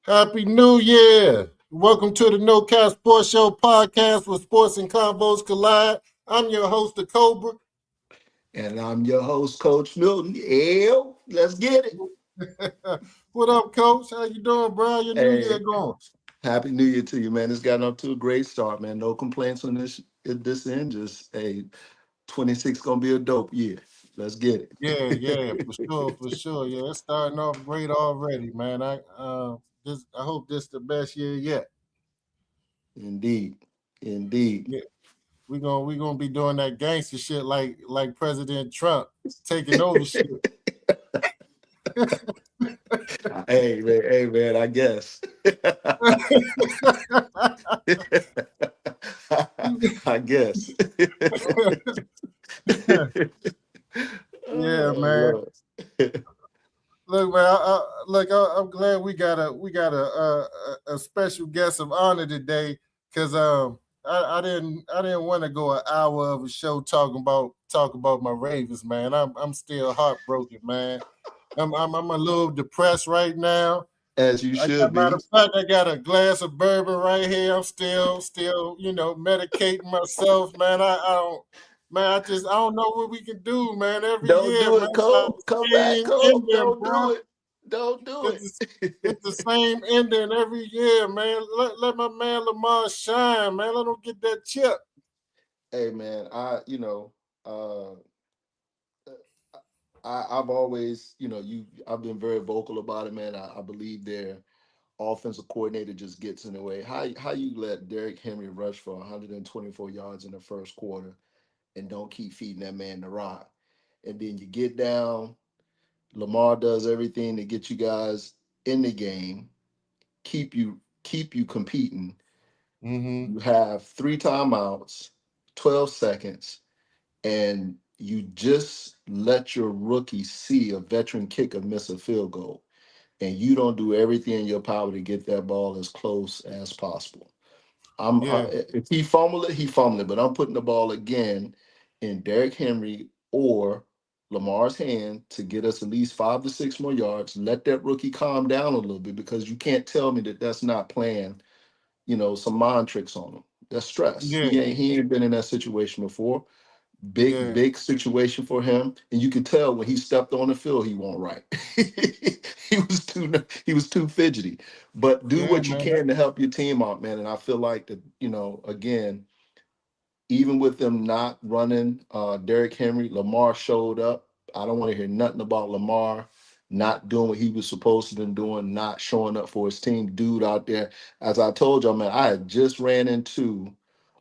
Happy New Year. Welcome to the No Cap Sports Show podcast where sports and combos collide. I'm your host, the Cobra. And I'm your host, Coach Milton. Let's get it. What up, Coach? How you doing, bro? Your New Year Hey, going? happy New Year to you, man. It's gotten up to a great start, man. No complaints on this end. Just 26 gonna be a dope year. Let's get Yeah, it. for sure. Yeah, it's starting off great already, man. I hope this the best year yet. Indeed. Indeed. Yeah, we gonna be doing that gangster shit like President Trump taking over shit. Hey man, I guess. I guess. Yeah, Oh man. Lord. Look, man. I'm glad we got a special guest of honor today because I didn't want to go an hour of a show talk about my Ravens, man. I'm still heartbroken, man. I'm a little depressed right now. As you should Matter be. of fact, I got a glass of bourbon right here. I'm still, medicating myself, man. I don't, man. I don't know what we can do, man. Every Don't year, do man, it, it's like Cole. the Come back, same Cole. ending, Don't bro. do it. Don't do It's it. it's the same ending every year, man. Let my man Lamar shine, man. Let him get that chip. Hey man, uh I've always, I've been very vocal about it, man. I believe their offensive coordinator just gets in the way. How you let Derrick Henry rush for 124 yards in the first quarter and don't keep feeding that man the rock? And then you get down, Lamar does everything to get you guys in the game, keep you competing. Mm-hmm. You have three timeouts, 12 seconds, and you just let your rookie see a veteran kicker miss a field goal, and you don't do everything in your power to get that ball as close as possible. Yeah, If he fumbled it, he fumbled it, but I'm putting the ball again in Derrick Henry or Lamar's hand to get us at least 5 to 6 more yards. Let that rookie calm down a little bit because you can't tell me that that's not playing, some mind tricks on him. That's stress. yeah, He ain't been in that situation before. Big, yeah, big situation for him. And you could tell when he stepped on the field, he won't right. He was too fidgety. But do yeah, what you man. can to help your team out, man. And I feel like that, again, even with them not running Derrick Henry, Lamar showed up. I don't want to hear nothing about Lamar not doing what he was supposed to been doing, not showing up for his team. Dude out there, as I told y'all, man, I had just ran into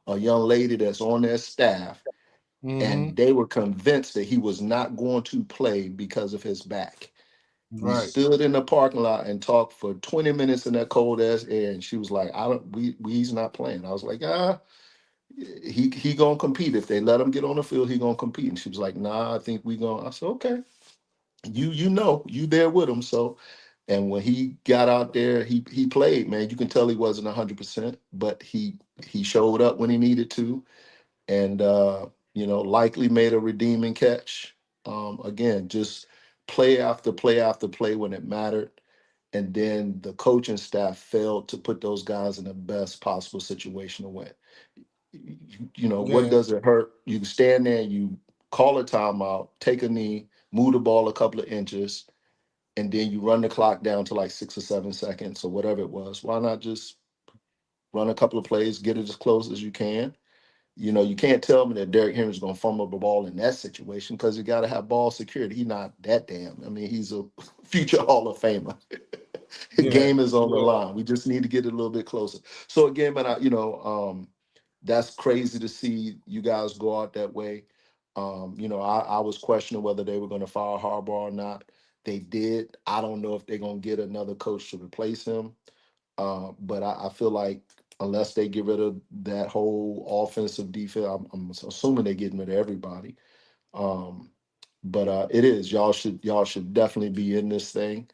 a young lady that's on their staff, Mm-hmm. and they were convinced that he was not going to play because of his back. We Right. stood in the parking lot and talked for 20 minutes in that cold ass air, and she was like, "I don't, he's not playing." I was like, he gonna compete if they let him get on the field. He gonna compete." And she was like, "Nah, I think we gonna." I said, "Okay, you there with him." So, and when he got out there, he played. Man, you can tell he wasn't 100%, but he showed up when he needed to, and likely made a redeeming catch. Again, just play after play after play when it mattered. And then the coaching staff failed to put those guys in the best possible situation to win. What Yeah, does it hurt? You stand there, you call a timeout, take a knee, move the ball a couple of inches, and then you run the clock down to like 6 or 7 seconds or whatever it was. Why not just run a couple of plays, get it as close as you can? You can't tell me that Derrick Henry's going to fumble the ball in that situation because you got to have ball security. He's not that damn. I mean, he's a future Hall of Famer. The yeah, game is on the yeah, line. We just need to get it a little bit closer. So again, man, that's crazy to see you guys go out that way. I was questioning whether they were going to fire Harbaugh or not. They did. I don't know if they're going to get another coach to replace him. But I feel like unless they get rid of that whole offensive defense, I'm assuming they're getting rid of everybody. Um, but it is y'all should definitely be in this thing,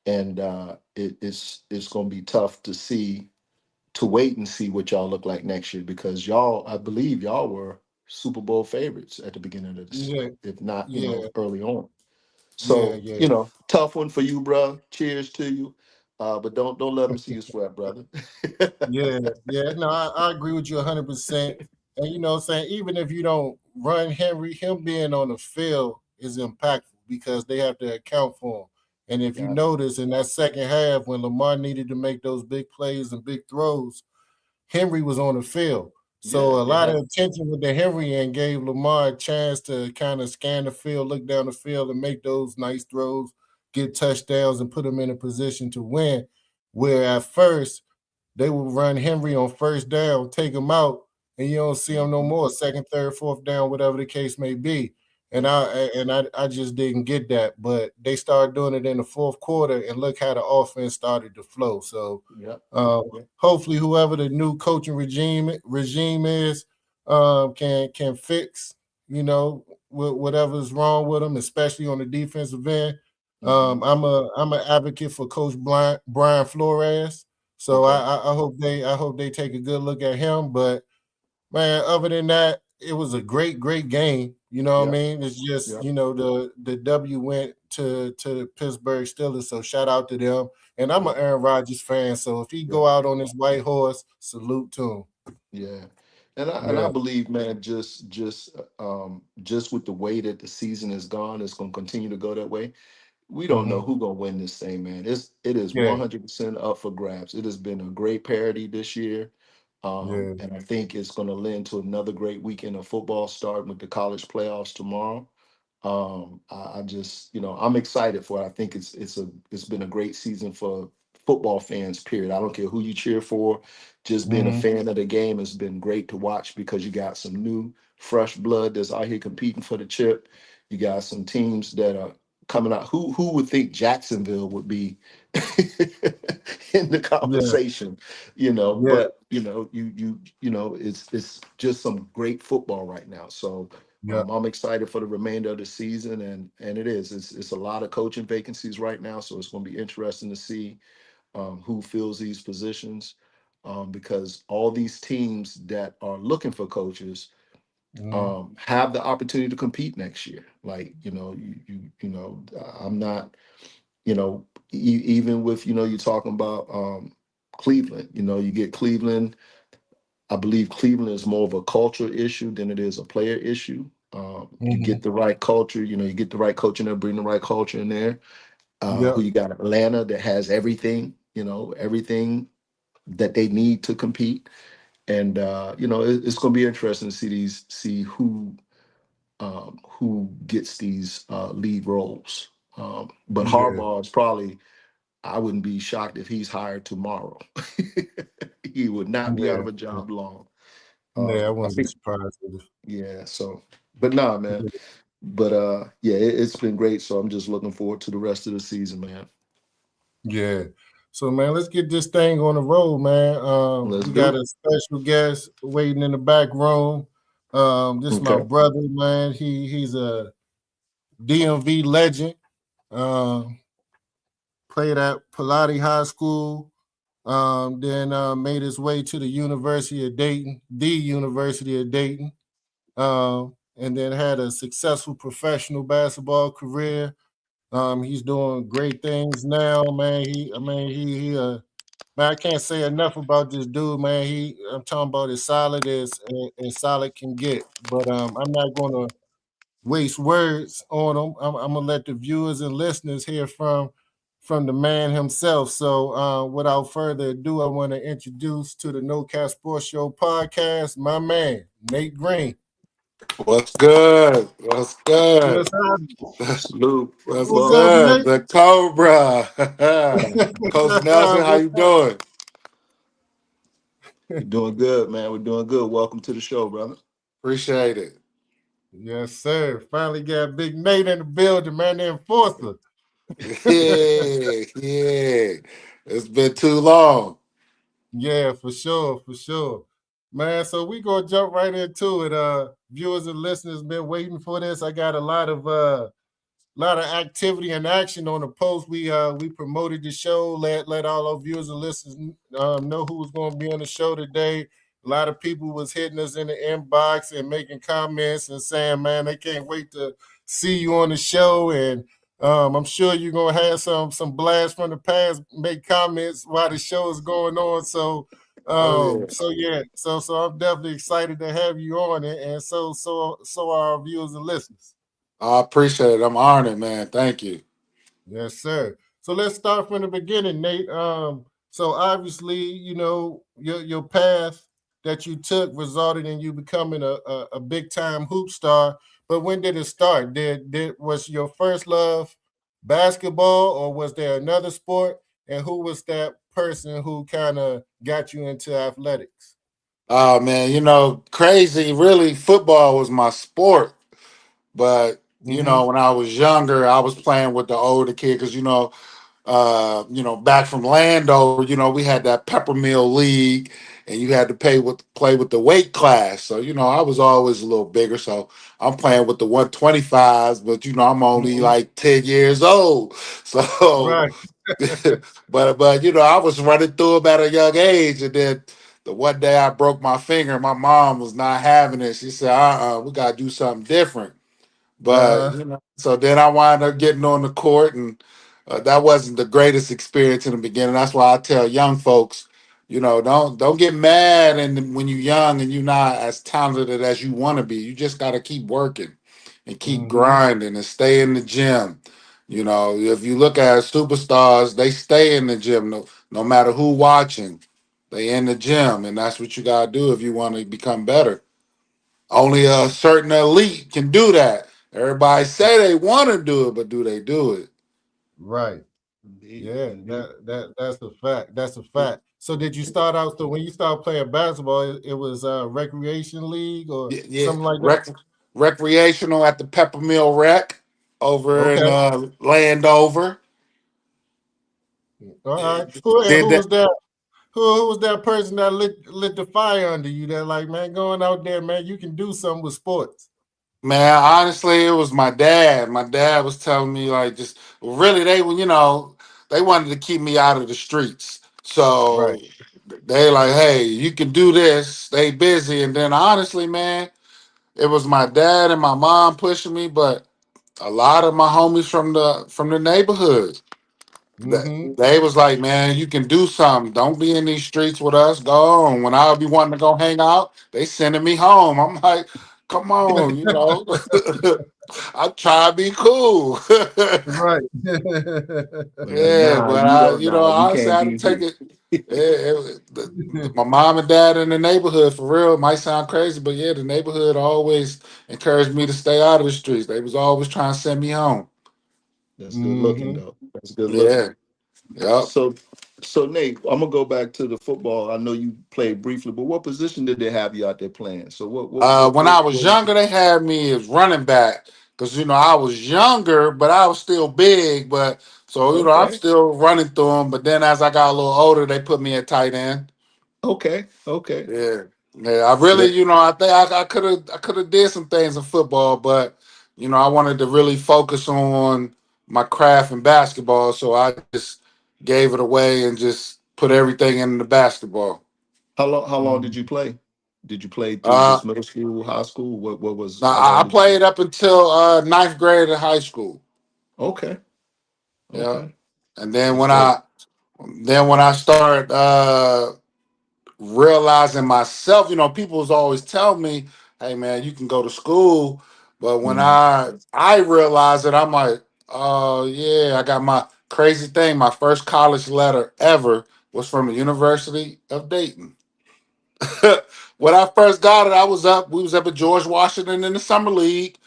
and it's going to be tough to wait and see what y'all look like next year because y'all, I believe y'all were Super Bowl favorites at the beginning of this, yeah, if not, yeah, early on. yeah, So, yeah. tough one for you, bro. Cheers to you. But don't let them see you sweat, brother. Yeah, yeah. No, I agree with you 100%. And you know what I'm saying, even if you don't run Henry, him being on the field is impactful because they have to account for him. And if you Got you. notice in that second half when Lamar needed to make those big plays and big throws, Henry was on the field. Yeah, So a it lot of had. attention with the Henry and gave Lamar a chance to kind of scan the field, look down the field, and make those nice throws, get touchdowns, and put them in a position to win. Where at first they would run Henry on first down, take him out, and you don't see him no Mhm. more. Second, third, fourth down, whatever the case may be. And I just didn't get that. But they started doing it in the fourth quarter, and look how the offense started to flow. So Yep. uh, Yep. hopefully, whoever the new coaching regime is, can fix whatever's wrong with them, especially on the defensive end. Mhm. I'm an advocate for Coach Brian Flores, so Okay. I hope they take a good look at him. But man, other than that, it was a great game. You know what I Yep. mean? It's just Yep. the W went to the Pittsburgh Steelers, so shout out to them. And I'm an Yep. Aaron Rodgers fan, so if he Yep. go out on his white horse, salute to him. Yeah. And I Yeah. believe, man, just with the way that the season is gone, it's gonna continue to go that way. We don't know Hmm. who gonna win this thing, man. It is Yeah. 100% up for grabs. It has been a great parody this year, Yeah. and I think it's going to lend to another great weekend of football, starting with the college playoffs tomorrow. I just, I'm excited for it. I think it's been a great season for football fans. Period. I don't care who you cheer for. Just being a Hmm. fan of the game has been great to watch because you got some new, fresh blood that's out here competing for the chip. You got some teams that are coming out. Who would think Jacksonville would be in the Yeah. conversation? Yeah. But it's just some great football right now. So Yeah. I'm excited for the remainder of the season, and it's a lot of coaching vacancies right now. So it's going to be interesting to see who fills these positions, because all these teams that are looking for coaches Hmm. have the opportunity to compete next year. Like, I'm not, even with, you're talking about Cleveland. You get Cleveland. I believe Cleveland is more of a cultural issue than it is a player issue. You Hmm. get the right culture, you get the right coach in there, bring the right culture in there. Yeah. Who you got? Atlanta that has everything, everything that they need to compete. And it's going to be interesting to see who gets these lead roles. But Yeah. Harbaugh is probably, I wouldn't be shocked if he's hired tomorrow. He would not be out Yeah. of a job long. Yeah. I I wouldn't be think, surprised if yeah. So, but nah, man. But yeah, it's been great. So I'm just looking forward to the rest of the season, man. Yeah. So man, let's get this thing on the road, man. Let's We do got it. a special guest waiting in the back room. This is my Okay. brother, man. He's a DMV legend. Um, Played at Pilati High School. Then made his way to the University of Dayton, the University of Dayton. And then had a successful professional basketball career. He's doing great things now, man. Man, I can't say enough about this dude, man. I'm talking about as solid as solid can get. But I'm not gonna waste words on him. I'm gonna let the viewers and listeners hear from the man himself. So without further ado, I want to introduce to the No Cap Sports Show podcast, my man, Nate Green. What's good? What's good? What's happening? Salute. What's What's Well, up, good? Nate? The Cobra. Coach Nelson, how What's you up? doing? we're doing good, man. We're doing good. Welcome to the show, brother. Appreciate it. Yes, sir. Finally got Big Nate in the building, man, the enforcer. Yeah, yeah. It's been too long. Yeah, for sure, for sure. Man, so we gonna jump right into it. Viewers and listeners been waiting for this. I got a lot of activity and action on the post. We promoted the show, let all our viewers and listeners know who was gonna be on the show today. A lot of people was hitting us in the inbox and making comments and saying, man, they can't wait to see you on the show. And I'm sure you're gonna have some blast from the past, make comments while the show is going on. So Oh, yeah. so I'm definitely excited to have you on it, and so are our viewers and listeners. I appreciate it. I'm honored, man. Thank you. Yes, sir. So let's start from the beginning, Nate. So obviously, you know, your path that you took resulted in you becoming a big time hoop star. But when did it start? Did was your first love basketball, or was there another sport? And who was that person who kind of got you into athletics? Oh man, crazy. Really, football was my sport. But Mm-hmm. when I was younger, I was playing with the older kid because back from Landover, we had that Peppermill League, and you had to play with the weight class. So I was always a little bigger. So I'm playing with the 125s, but I'm only Mm-hmm. like 10 years old. So, Right. but I was running through them at a young age, and then the one day I broke my finger. My mom was not having it. She said, we gotta do something different." But Uh-huh. so then I wound up getting on the court, and that wasn't the greatest experience in the beginning. That's why I tell young folks, don't get mad, and when you're young and you're not as talented as you want to be, you just got to keep working and keep Mm-hmm. grinding and stay in the gym. If you look at superstars, they stay in the gym no matter who watching. They in the gym, and that's what you gotta do if you want to become better. Only a certain elite can do that. Everybody say they want to do it, but do they do it? Right. Indeed, Yeah, indeed. that's a fact. That's a fact. So did you start out? So when you started playing basketball, it was recreation league or Yeah, yeah. something like that. Recreational at the Peppermill Rec over in Okay, Landover. all Yeah, right. Who did was that. that? Who was that person that lit the fire under you? That like, man, going out there, man, you can do something with sports. Man, honestly, it was my dad. My dad was telling me like just really they wanted to keep me out of the streets. Right. So they like, hey, you can do this, stay busy. And then honestly, man, it was my dad and my mom pushing me, but a lot of my homies from the neighborhood. Mm-hmm. They was like, man, you can do something. Don't be in these streets with us. Go on. When I'll be wanting to go hang out, they sending me home. I'm like, come on, I try to be cool. Right. But like, Yeah, nah, but you don't. Nah, you honestly, I can't had to be take here. it. My mom and dad in the neighborhood, for real, it might sound crazy, but yeah, the neighborhood always encouraged me to stay out of the streets. They was always trying to send me home. That's good looking Mm-hmm. though. That's good looking. Yeah, yep. So, so Nate, I'm gonna go back to the football. I know you played briefly, but what position did they have you out there playing? So When I was what was younger, they had me as running back because I was younger, but I was still big. But so I'm okay, still running through them. But then as I got a little older, they put me at tight end. okay. Yeah, yeah. I really, That I think I could have did some things in football, but I wanted to really focus on my craft in basketball, so I just gave it away and just put everything in the basketball. how long did Mm-hmm. you play? Did you play through Uh, just middle school, high school? What was now how I long I did you play? played up until ninth grade in high school. Okay, Yeah, okay. and then That's when dope. I started realizing myself, people was always telling me, "Hey man, you can go to school," but when Mhm. I realized it, I'm like, "Oh yeah, I got my crazy thing. My first college letter ever was from the University of Dayton." When I first got it, we was up at George Washington in the summer league.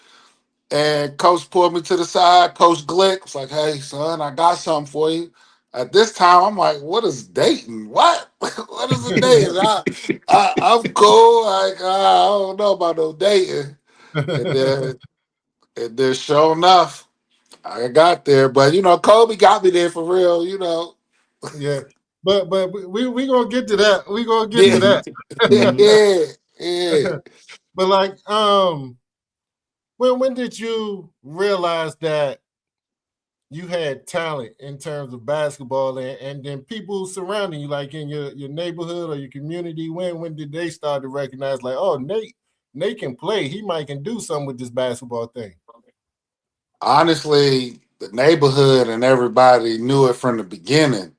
And coach pulled me to the side. Coach Glick was like, "Hey, son, I got something for you." At this time, I'm like, "What is dating? What? What is a dating?" I'm cool. Like, I don't know about no dating. And then, sure enough, I got there. But Kobe got me there for real. Yeah. But we gonna get to that. We gonna get to Yeah, Mhm. that. Mhm. yeah, yeah. But like, when did you realize that you had talent in terms of basketball, and then people surrounding you, like in your neighborhood or your community, when did they start to recognize, like, oh, Nate can play, he might can do something with this basketball thing? Honestly, the neighborhood and everybody knew it from the beginning.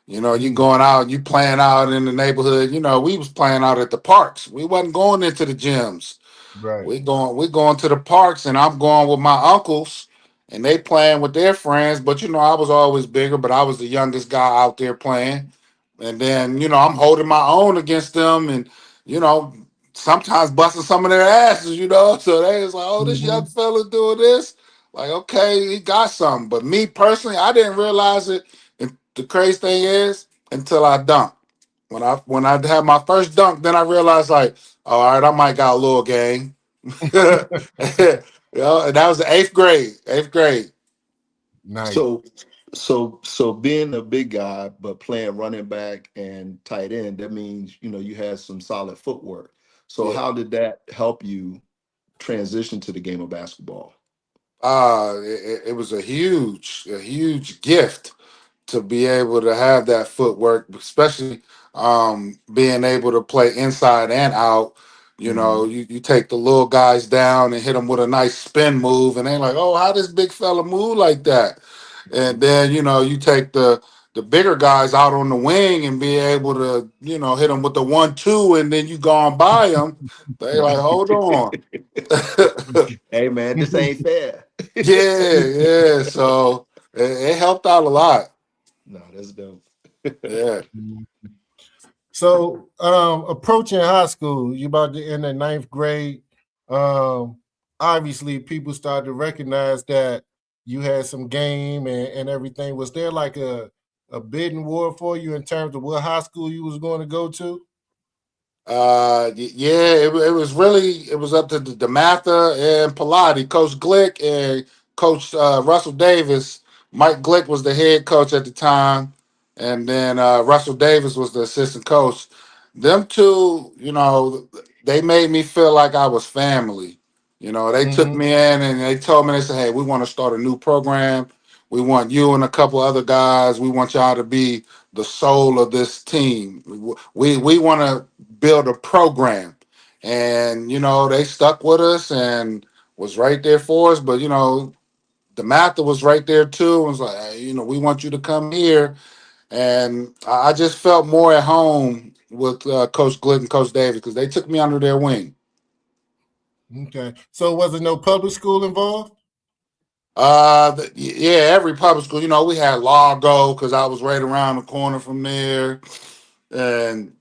You Mm, going out, you playing out in the neighborhood. We was playing out at the parks. We wasn't going into the gyms. right. We going to the parks, and I'm going with my uncles, and they playing with their friends. But I was always bigger, but I was the youngest guy out there playing. And then I'm holding my own against them, and you know sometimes busting some of their asses. So they was like, "Oh, this young Hmm. fella doing this." Like, okay, he got something. But me personally, I didn't realize it. And the crazy thing is, until I dunked. When I had my first dunk, then I realized like, oh, all right, I might got a little game. And that was the eighth grade. Eighth grade. Nice. So being a big guy but playing running back and tight end, that means you had some solid footwork. So Yeah. how did that help you transition to the game of basketball? It was a huge gift to be able to have that footwork, especially being able to play inside and out. Mhm. You take the little guys down and hit them with a nice spin move, and they're like, "Oh, how this big fella move like that?" And then you take the bigger guys out on the wing and be able to hit them with the 1-2, and then you go on by them. They like, "Hold on." Hey man, this ain't fair. Yeah, yeah. So it helped out a lot. No, that's dope. Yeah. So, approaching high school, you about to end the ninth grade. Um, Obviously, people started to recognize that you had some game and everything. Was there like a bidding war for you in terms of what high school you was going to go to? Yeah, it was up to the Dematha and Pilati, Coach Glick and Coach Russell Davis. Mike Glick was the head coach at the time, and then Russell Davis was the assistant coach. Them two, they made me feel like I was family. They took Hmm. me in and they told me, they said, "Hey, we want to start a new program. We want you and a couple other guys. We want y'all to be the soul of this team. We want to build a program." And they stuck with us and was right there for us. But the Mather was right there too and was like, "Hey, we want you to come here." And I just felt more at home with Coach Glick and Coach Davis because they took me under their wing. Okay. So, was there no public school involved? Yeah, every public school, we had Largo because I was right around the corner from there. And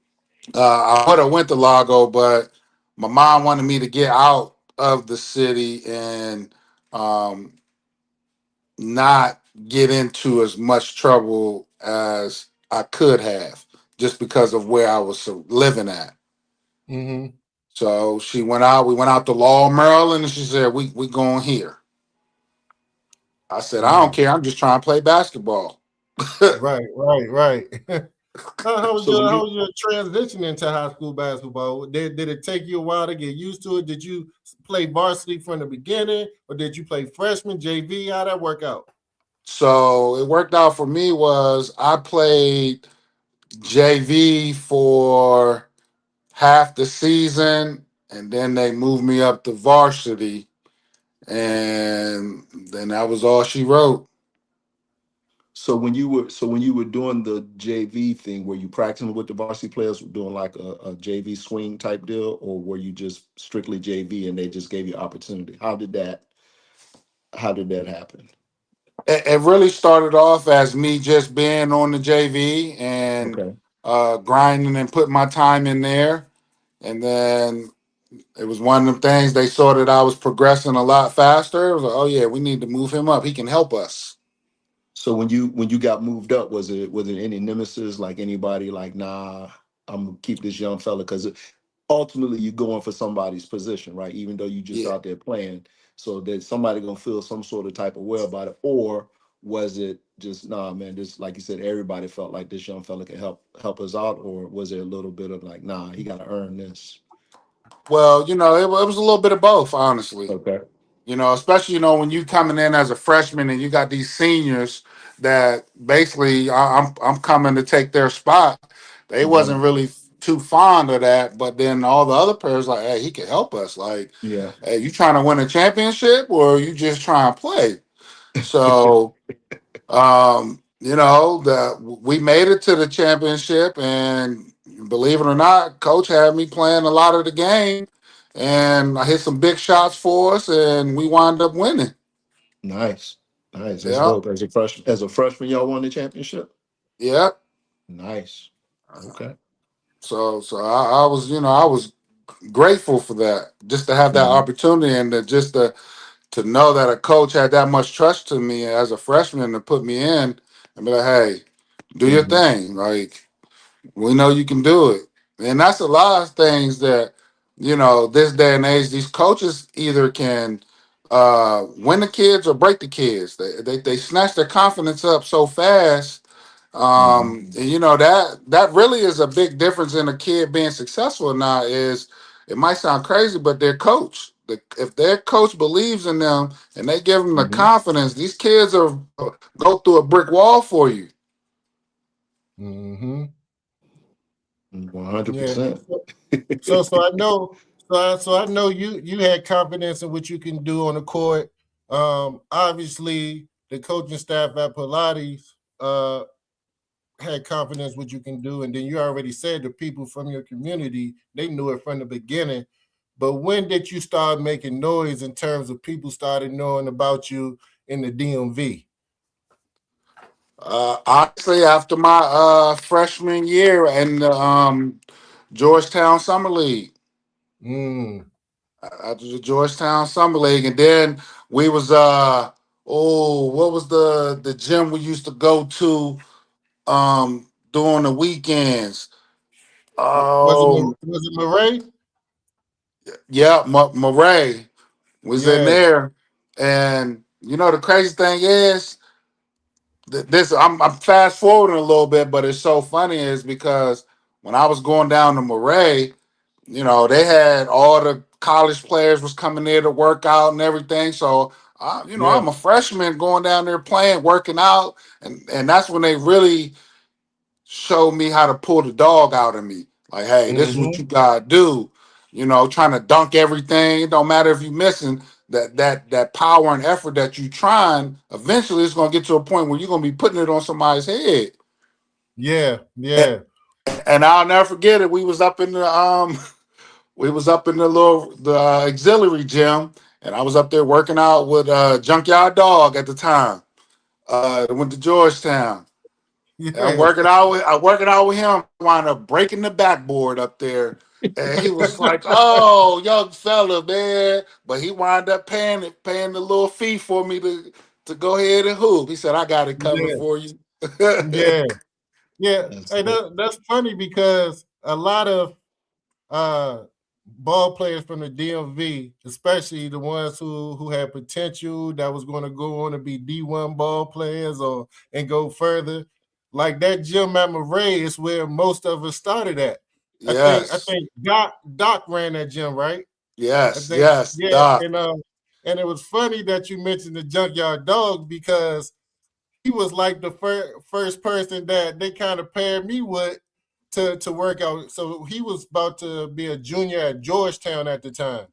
I would have went to Lago, but my mom wanted me to get out of the city and um, not get into as much trouble as I could have, just because of where I was living at. Hmm. So she went out. We went out to Law, Maryland, and she said, "We going here." I said, "I don't Nice. care. I'm just trying to play basketball." Right, right, right. So when How you was your transition into high school basketball? Did it take you a while to get used to it? Did you play varsity from the beginning, or did you play freshman, JV? How that work out? So it worked out for me was I played JV for half the season, and then they moved me up to varsity, and then that was all she wrote. so when you were doing the JV thing, were you practicing with the varsity players, doing like a JV swing type deal, or were you just strictly JV and they just gave you opportunity? How did that happen? It really started off as me just being on the JV and Okay. grinding and putting my time in there, and then it was one of them things they saw that I was progressing a lot faster. It was like, oh yeah, we need to move him up. He can help us. So when you got moved up, was it any nemesis, like anybody like, nah, I'm gonna keep this young fella? Because ultimately you're going for somebody's position, right? Even though you just Yeah. out there playing. So there's somebody gonna feel some sort of type of way about it. Or was it just, nah, man, this, like you said, everybody felt like this young fella can help us out, or was there a little bit of like, nah, he gotta earn this? Well, it was a little bit of both, honestly. Okay. Especially when you coming in as a freshman and you got these seniors that basically I'm coming to take their spot. They Hmm. wasn't really too fond of that, but then all the other players like, hey, he can help us. Like, Yeah. hey, you trying to win a championship or you just trying to play? So we made it to the championship, and believe it or not, coach had me playing a lot of the game, and I hit some big shots for us, and we wound up winning. Nice. Nice. That's Yeah, dope. As a freshman, y'all won the championship? yeah. Nice. Okay. So I was, I was grateful for that, just to have that Mhm. opportunity, and to know that a coach had that much trust to me as a freshman to put me in and be like, hey, do your Mhm. thing. Like, we know you can do it. And that's a lot of things that, this day and age, these coaches either can win the kids or break the kids. They snatch their confidence up so fast. Mhm. And that really is a big difference in a kid being successful or not. Is it might sound crazy, but their coach, if their coach believes in them and they give them the Mhm. confidence, these kids are go through a brick wall for you. Mm-hmm. One hundred Yeah. percent. So I know so I know you had confidence in what you can do on the court. Obviously the coaching staff at Pilates had confidence what you can do, and then you already said the people from your community they knew it from the beginning. But when did you start making noise in terms of people started knowing about you in the DMV? Honestly, after my freshman year in the Georgetown Summer League, Mm, after the Georgetown Summer League, and then we was what was the gym we used to go to during the weekends? Oh, was it Murray? yeah, Murray was in Yeah, there, and the crazy thing is this. I'm fast forwarding a little bit, but it's so funny is because when I was going down to Murray, they had all the college players was coming there to work out and everything. So, yeah. I'm a freshman going down there playing, working out, and that's when they really showed me how to pull the dog out of me. Like, hey, this is what Mm-hmm. you gotta do. Trying to dunk everything. It don't matter if you're missing that power and effort that you trying. Eventually, it's gonna get to a point where you're gonna be putting it on somebody's head. Yeah, And, yeah, and I'll never forget it. We was up in the auxiliary gym, and I was up there working out with Junkyard Dog at the time. Went to Georgetown. And yeah, I'm working out with him. Wound up breaking the backboard up there, and he was like, "Oh, young fella, man!" But he wound up paying the little fee for me to go ahead and hoop. He said, "I got it coming yeah, for you." yeah, yeah. That's Hey, dope. that's funny because a lot of uh ball players from the DMV, especially the ones who had potential that was going to go on to be D1 ball players or and go further. Like that Jim at Murray is where most of us started at. I Yes, think Doc ran that gym, right? I yes, think yes, yeah, Doc. and it was funny that you mentioned the junkyard dog because he was like the first person that they kind of paired me with to work out. So he was about to be a junior at Georgetown at the time,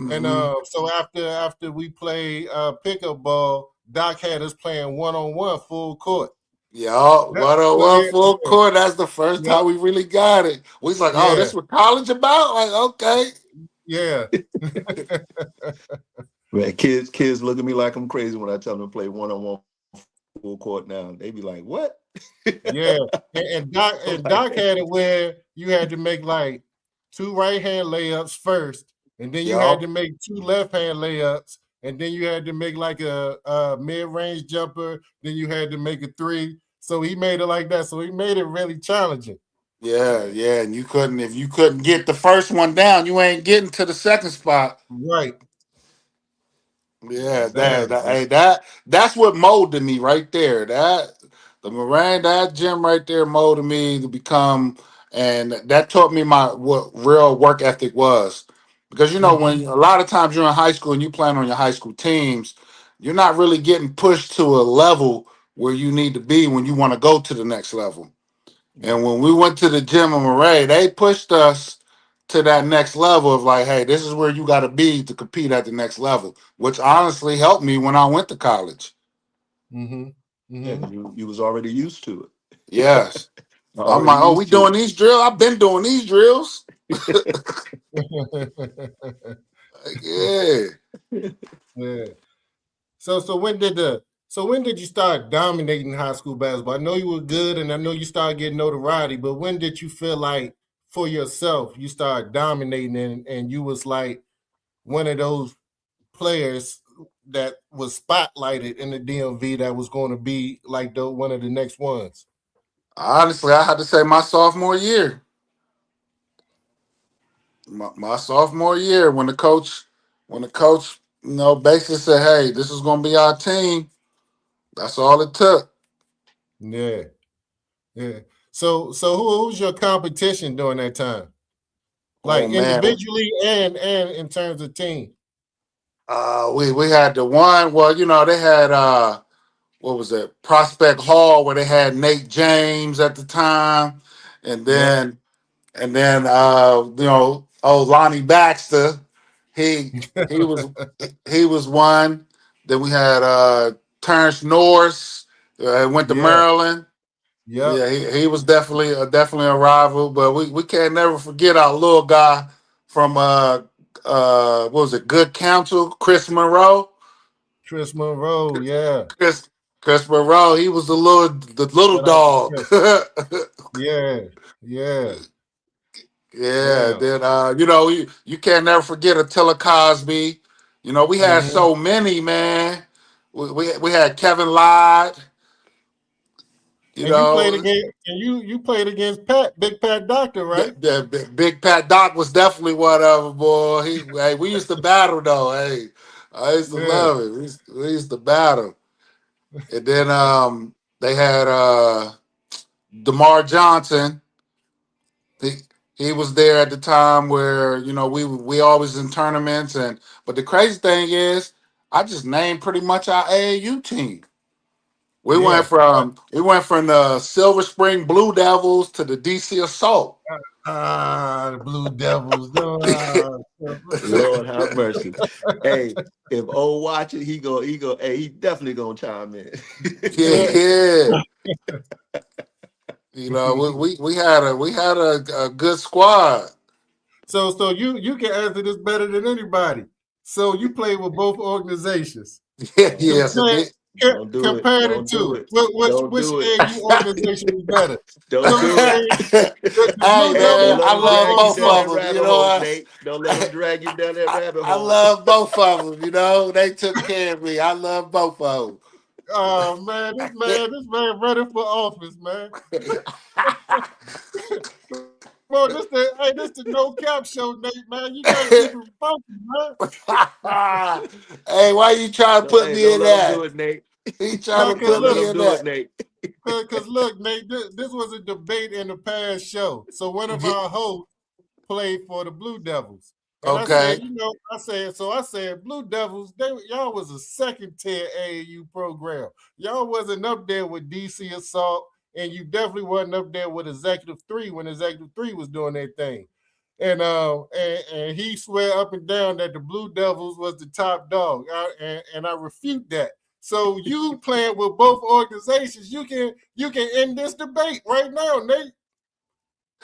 and Hmm. so after we played pickup ball, Doc had us playing 1-on-1 full court. Yeah, That, what a so one yeah, full court. That's the first yeah, time we really got it. We was like, "Oh, yeah, this what college about?" Like, okay. yeah, Man, kids look at me like I'm crazy when I tell them to play one on one full court now. They be like, "What?" yeah. I'm And like, Doc had it where you had to make like two right hand layups first, and then you had Yeah, to make two left hand layups, and then you had to make like a mid range jumper. Then you had to make a three. So he made it like that. So he made it really challenging. yeah. And if you couldn't get the first one down, you ain't getting to the second spot. Right. Yeah, Yeah. that's what molded me right there. The Moraine, that gym right there molded me to become, and that taught me what real work ethic was. Because Hmm. when a lot of times you're in high school and you playing on your high school teams, you're not really getting pushed to a level where you need to be when you want to go to the next level. And when we went to the gym in Murray, they pushed us to that next level of like, hey, this is where you got to be to compete at the next level, which honestly helped me when I went to college. Mm-hmm. Yeah, Mm-hmm. you was already used to Yes. it. I'm Already like, oh, we used to doing it. these drills? I've been doing these drills. Like, yeah. Yeah. So when did you start dominating high school basketball? I know you were good, and I know you started getting notoriety, but when did you feel like for yourself you started dominating, and you was like one of those players that was spotlighted in the DMV that was going to be like one of the next ones? Honestly, I had to say my sophomore year. My sophomore year when the coach, basically said, hey, this is gonna be our team. That's all it took. Yeah, yeah. So who's your competition during that time? Oh Like man. individually and in terms of team. We had the one, well, they had what was it, Prospect Hall, where they had Nate James at the time, and Yep. then Lonnie Baxter. He he was he was one. Then we had Terrence Norris, went to Yeah. Maryland. Yep. Yeah, he was definitely a rival, but we can't never forget our little guy from what was it, Good Counsel, Chris Monroe. Chris Monroe. Yeah. Chris Chris Monroe, he was the little Shout out to dog. Chris. Yeah. Yeah. Yeah, Yeah. then you can't never forget Attila Cosby. We had Hmm. so many, man. We had Kevin Lott. You And you played know, against and you played against Big Pat Doctor, right? Big Pat Doc was definitely one of them, boy. Hey, we used to battle though. Hey, I used to Yeah. love it. We used to battle, and then they had DeMar Johnson. He he was there at the time where we always in tournaments, but the crazy thing is I just named pretty much our AAU team. We went Yeah. from we went from the Silver Spring Blue Devils to the DC Assault. The Blue Devils. Lord have mercy. Hey, if O watch it, hey, he definitely gonna chime in. Yeah, Yeah. yeah. We had a good squad. So you can answer this better than anybody. So you played with both organizations. Yeah, Don't yes, it Compare did. don't do it. compare the Don't do two. it. Don't Which do it. AU organization was better? Don't So we do it. say the Hey Blue man, Don't Devils let I him was love drag you most both down of that known. them. You rabbit know hole, what? Nate. Don't let him drag you down that rabbit I hole. love both of them. They took care of me. I love both of Oh man, this man ready for office, man. Bro, this the no cap show, Nate, man. You gotta keep them. it funky, man. Hey, why you trying to put Hey, me don't in let him do that? it, Nate. He trying No, to cause Don't put let look, me him in do it, that. Nate. cause look, Nate, this was a debate in the past show. So one of Yeah, our hosts played for the Blue Devils. And I said, okay. Blue Devils, y'all was a second tier AAU program. Y'all wasn't up there with DC Assault, and you definitely wasn't up there with Executive 3 when Executive 3 was doing their thing. And he swear up and down that the Blue Devils was the top dog. And I refute that. So you playing with both organizations, you can end this debate right now, Nate.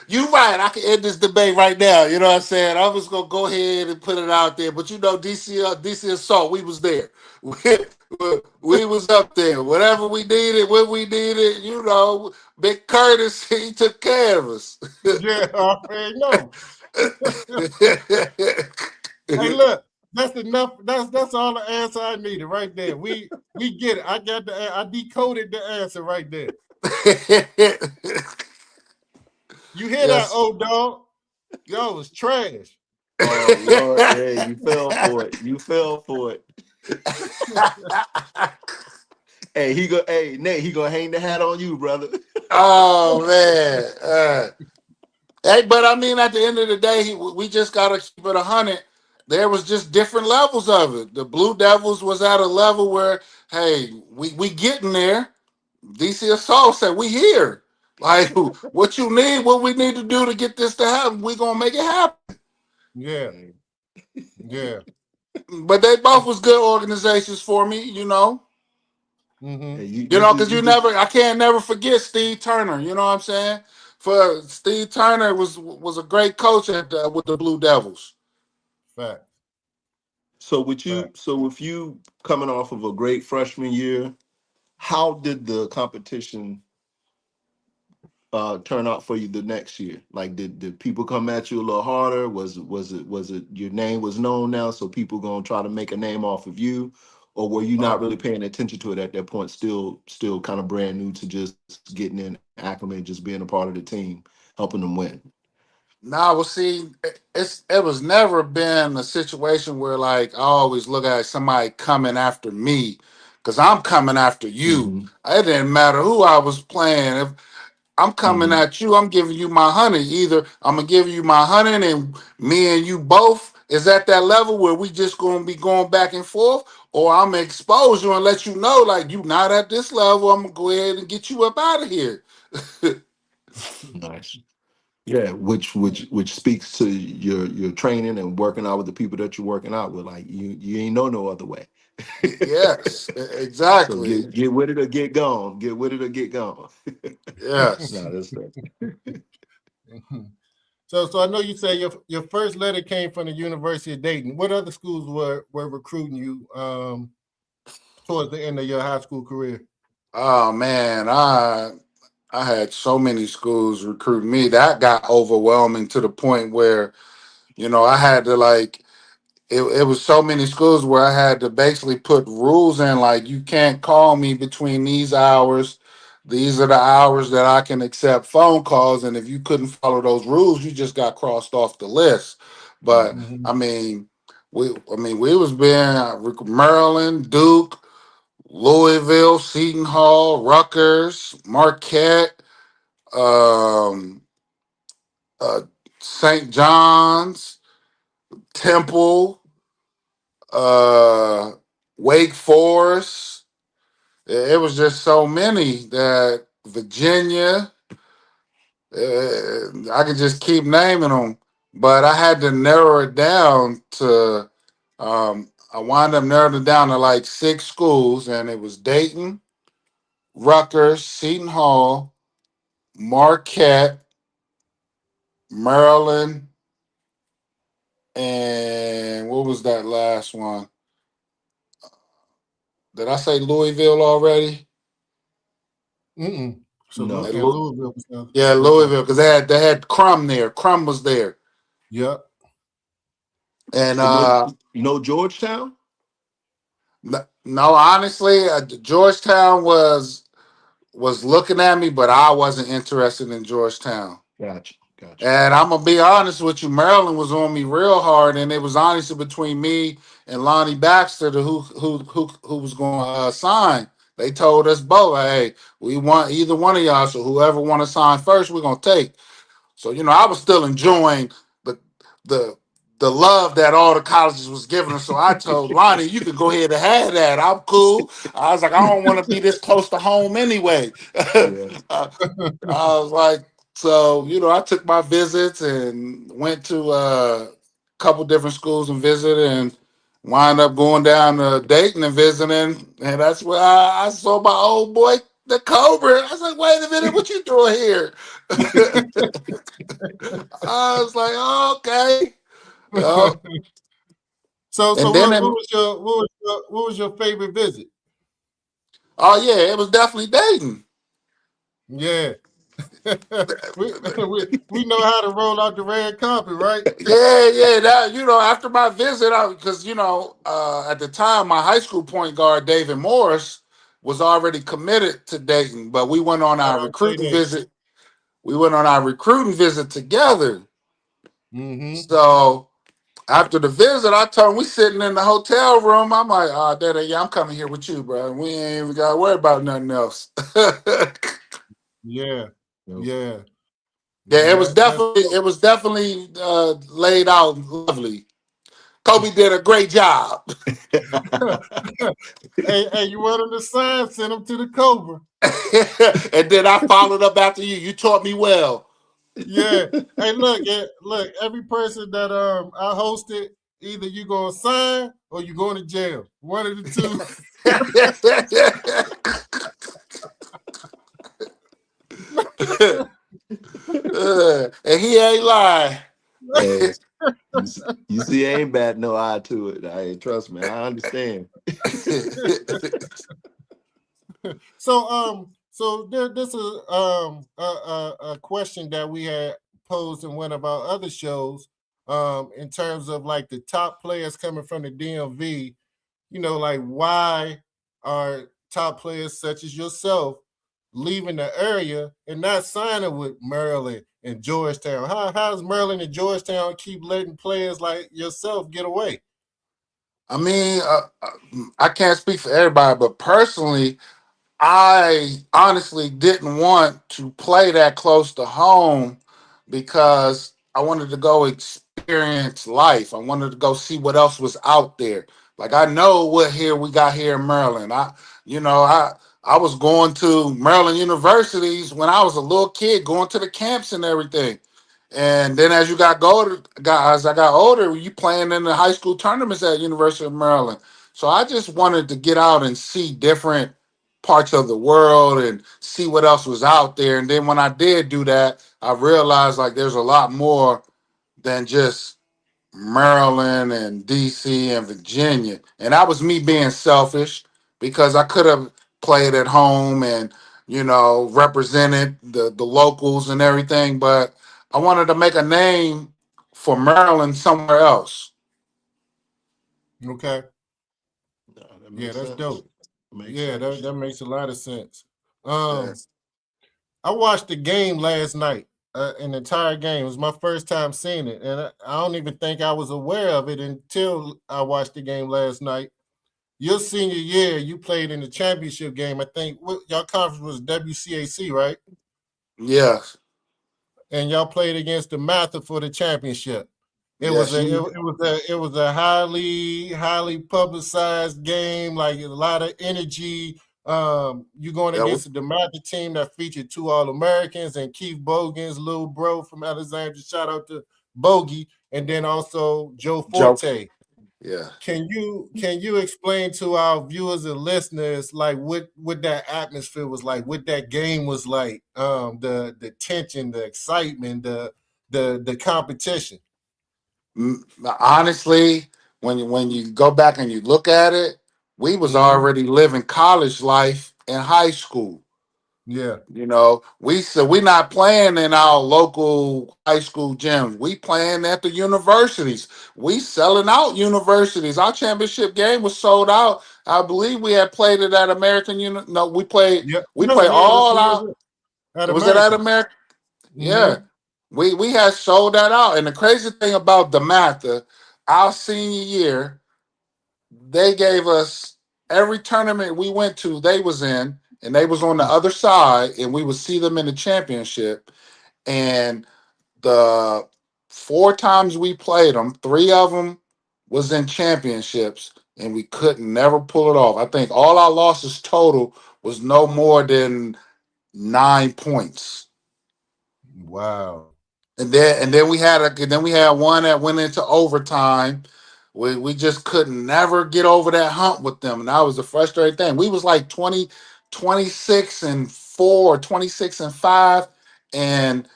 You right. I can end this debate right now. You know what I'm saying? I was gonna go ahead and put it out there, but DC Assault, we was there. We was up there. Whatever we needed, when we needed, Big Curtis, he took care of us. Yeah, I already know. Hey, look, that's enough. That's all the answer I needed right there. We get it. I decoded the answer right there. You hear that, Yes. old dog? Y'all was trash. Oh Lord, hey, you fell for it. You fell for it. Hey, Nate, he gonna hang the hat on you, brother. Oh man. Hey, but I mean, at the end of the day, we just gotta keep it 100. There was just different levels of it. The Blue Devils was at a level where, hey, we getting there. DC Assault said we here. Like, what you need, what we need to do to get this to happen, we gonna make it happen. Yeah, yeah, But they both was good organizations for me. Mm-hmm. Hey, You know, because you just I can't never forget Steve Turner. You know what I'm saying? For Steve Turner was a great coach with the Blue Devils. Fact. so with you Fact. so with you coming off of a great freshman year, how did the competition turn out for you the next year? Like, did people come at you a little harder? Was it your name was known now, so people gonna try to make a name off of you, or were you not Oh, really paying attention to it at that point? Still kind of brand new to just getting in, acclimate, just being a part of the team, helping them win. Now, well, see, it was never been a situation where like I always look at somebody coming after me because I'm coming after you. Mm-hmm. It didn't matter who I was playing. If I'm coming Mm-hmm. at you, I'm giving you my 100. Either I'm gonna give you my 100, and me and you both is at that level where we just gonna be going back and forth, or I'm gonna expose you and let you know like you not at this level. I'm gonna go ahead and get you up out of here. Nice. Yeah, which speaks to your training and working out with the people that you're working out with. Like you ain't know no other way. Yes, So exactly. get with it or get gone. Get with it or get gone. Yes. No, that's right. Mhm. So I know you say your first letter came from the University of Dayton. What other schools were recruiting you towards the end of your high school career? Oh man, I had so many schools recruit me. That got overwhelming to the point where, I had to like it was so many schools where I had to basically put rules in like you can't call me between these hours. These are the hours that I can accept phone calls, and if you couldn't follow those rules, you just got crossed off the list. But Mhm. Mm-hmm. we was being Maryland, Duke, Louisville, Seton Hall, Rutgers, Marquette, um, uh, St. John's, Temple, uh, Wake Forest. It was just so many that Virginia. I could just keep naming them, but I had to narrow it down to. I wound up narrowing it down to like 6 schools, and it was Dayton, Rutgers, Seton Hall, Marquette, Maryland, and what was that last one? Did I say Louisville already? Mm-mm. So No. And yeah, Lou- Louisville was yeah, okay. Louisville, because they had Crum there. Crum was there, Yep. and So no Georgetown? no, honestly, Georgetown was looking at me, but I wasn't interested in Georgetown. Gotcha. And I'm gonna be honest with you, Maryland was on me real hard, and it was honestly between me and Lonnie Baxter, the who was going to sign. They told us both, "Hey, we want either one of y'all. So whoever want to sign first, we're gonna take." So I was still enjoying the the the love that all the colleges was giving us. So I told Lonnie, "You could go ahead and have that. I'm cool." I was like, "I don't want to be this close to home anyway." Yeah. I was like, so I took my visits and went to a couple different schools and visited, and wind up going down to Dayton and visiting, and that's where I saw my old boy, the Cobra. I was like, wait a minute, what you doing here? I was like, oh, okay. Uh, So and then, what was your favorite visit? oh yeah, it was definitely Dayton. Yeah. we know how to roll out the red carpet, right? Yeah. That after my visit, because at the time my high school point guard David Morris was already committed to Dayton, but we went on Shout our out Day recruiting Day. visit. We went on our recruiting visit together. Mm-hmm. So after the visit, I told him we sitting in the hotel room. I'm like, oh, Daddy, yeah, I'm coming here with you, bro. We ain't even gotta worry about nothing else. Yeah. Yep. Yeah. Yeah, Man, it was that's definitely laid out lovely. Kobe did a great job. hey, you want him to sign? Send him to the Cobra. And then I followed up after you. You taught me well. Yeah. Hey, look, every person that I hosted, either you gonna sign or you going to jail. One of the two. And he ain't lying. Hey, you see, I ain't bat no eye to it. Trust me, I understand. So this is a question that we had posed in one of our other shows, in terms of like the top players coming from the DMV. You know, like why are top players such as yourself leaving the area and not signing with Maryland and Georgetown? How does Maryland and Georgetown keep letting players like yourself get away? I mean, I can't speak for everybody, but personally, I honestly didn't want to play that close to home because I wanted to go experience life. I wanted to go see what else was out there. Like I know what here we got here in Maryland. I was going to Maryland universities when I was a little kid, going to the camps and everything. And then as you as I got older, you playing in the high school tournaments at University of Maryland. So I just wanted to get out and see different parts of the world and see what else was out there. And then when I did do that, I realized like there's a lot more than just Maryland and DC and Virginia. And that was me being selfish because I could have played at home and, represented the locals and everything, but I wanted to make a name for Maryland somewhere else. Okay. No, that Yeah, makes that's sense. dope. Makes Yeah, sense. that makes a lot of sense. Yeah. I watched the game last night, an entire game. It was my first time seeing it, and I don't even think I was aware of it until I watched the game last night. Your senior year, you played in the championship game. I think y'all conference was WCAC, right? Yeah. And y'all played against the Mather for the championship. It was Yes. a highly publicized game, like a lot of energy. You going Yeah. against the Mather team that featured two All-Americans and Keith Bogan's little bro from Alexandria. Shout out to Bogey, and then also Joe Joe. Forte. Yeah. Can you explain to our viewers and listeners like what that atmosphere was like, what that game was like, the tension, the excitement, the competition? Honestly, when you go back and you look at it, we was Mm-hmm. already living college life in high school. Yeah. We not playing in our local high school gyms. We playing at the universities. We selling out universities. Our championship game was sold out. I believe we had played it at American Uni. No, we played. Yeah. We No, played yeah, all out. at Was it at American. American? Yeah, Mm-hmm. we had sold that out. And the crazy thing about the Mather, our senior year, they gave us every tournament we went to. They was in, and they was on the other side, and we would see them in the championship. And the 4 times we played them, 3 of them was in championships, and we couldn't never pull it off. I think all our losses total was no more than 9 points. Wow. And then we had one that went into overtime. We just couldn't never get over that hump with them. And that was the frustrating thing. We was like 26-4, 26-5, and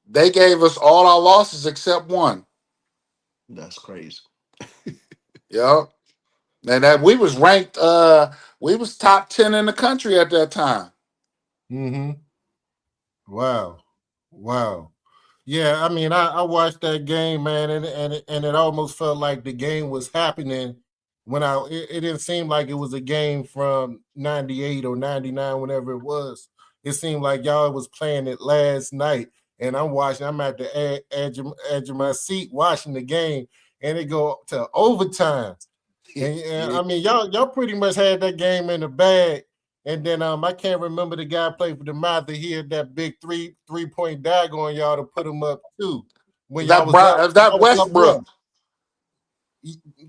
they gave us all our losses except one. That's crazy. Yeah. And that we was ranked we was top 10 in the country at that time. Mm-hmm. Wow. Wow. Yeah, I mean, I watched that game, man, and it almost felt like the game was happening when it didn't seem like it was a game from 98 or 99, whenever it was. It seemed like y'all was playing it last night. And I'm at the edge of my seat watching the game, and it go to overtime. And I mean, y'all pretty much had that game in the bag. And then I can't remember the guy played for the Mather. He had that big three-point dagger on y'all to put him up too. When That y'all was up Westbrook. one.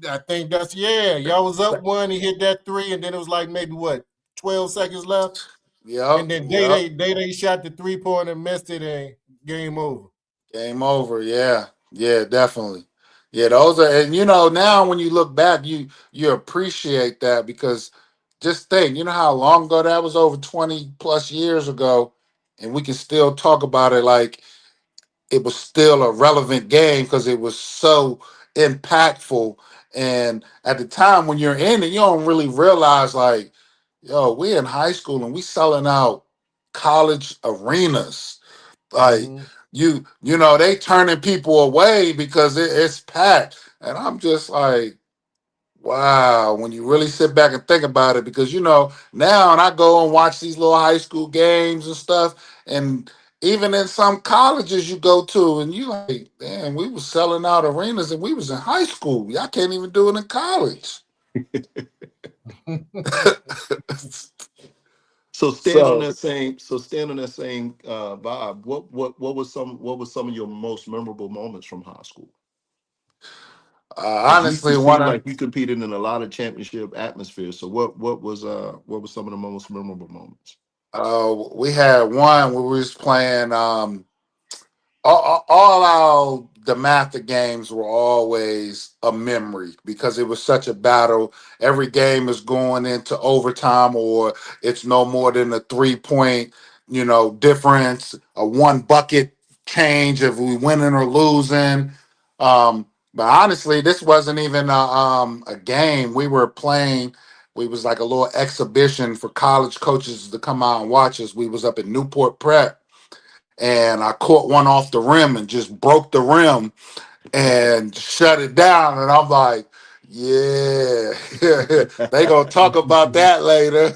I think y'all was up one. He hit that three, and then it was like maybe what 12 seconds left. Yep. And then Yep. Day shot the 3-pointer and missed it, and game over. Game over. Yeah. Yeah, definitely. Yeah, those are, and now when you look back, you appreciate that because just think, how long ago that was, over 20 plus years ago, and we can still talk about it like it was still a relevant game because it was so impactful. And at the time when you're in it, you don't really realize like, yo, we in high school and we selling out college arenas. Like Mm-hmm. they turning people away because it's packed. And I'm just like, wow, when you really sit back and think about it, because now and I go and watch these little high school games and stuff, and even in some colleges you go to, and you like, damn, we was selling out arenas and we was in high school. Y'all can't even do it in college. So So staying on that same vibe. What was some of your most memorable moments from high school? Because you honestly, one seem of like you competed in a lot of championship atmospheres. So what was some of the most memorable moments? we had one where we was playing. All our DeMatha games were always a memory because it was such a battle. Every game is going into overtime, or it's no more than a 3 point, difference, a one bucket change if we winning or losing. But honestly, this wasn't even a game. We were playing. We was like a little exhibition for college coaches to come out and watch us. We was up at Newport Prep, and I caught one off the rim and just broke the rim and shut it down. And I'm like, yeah, they gonna talk about that later.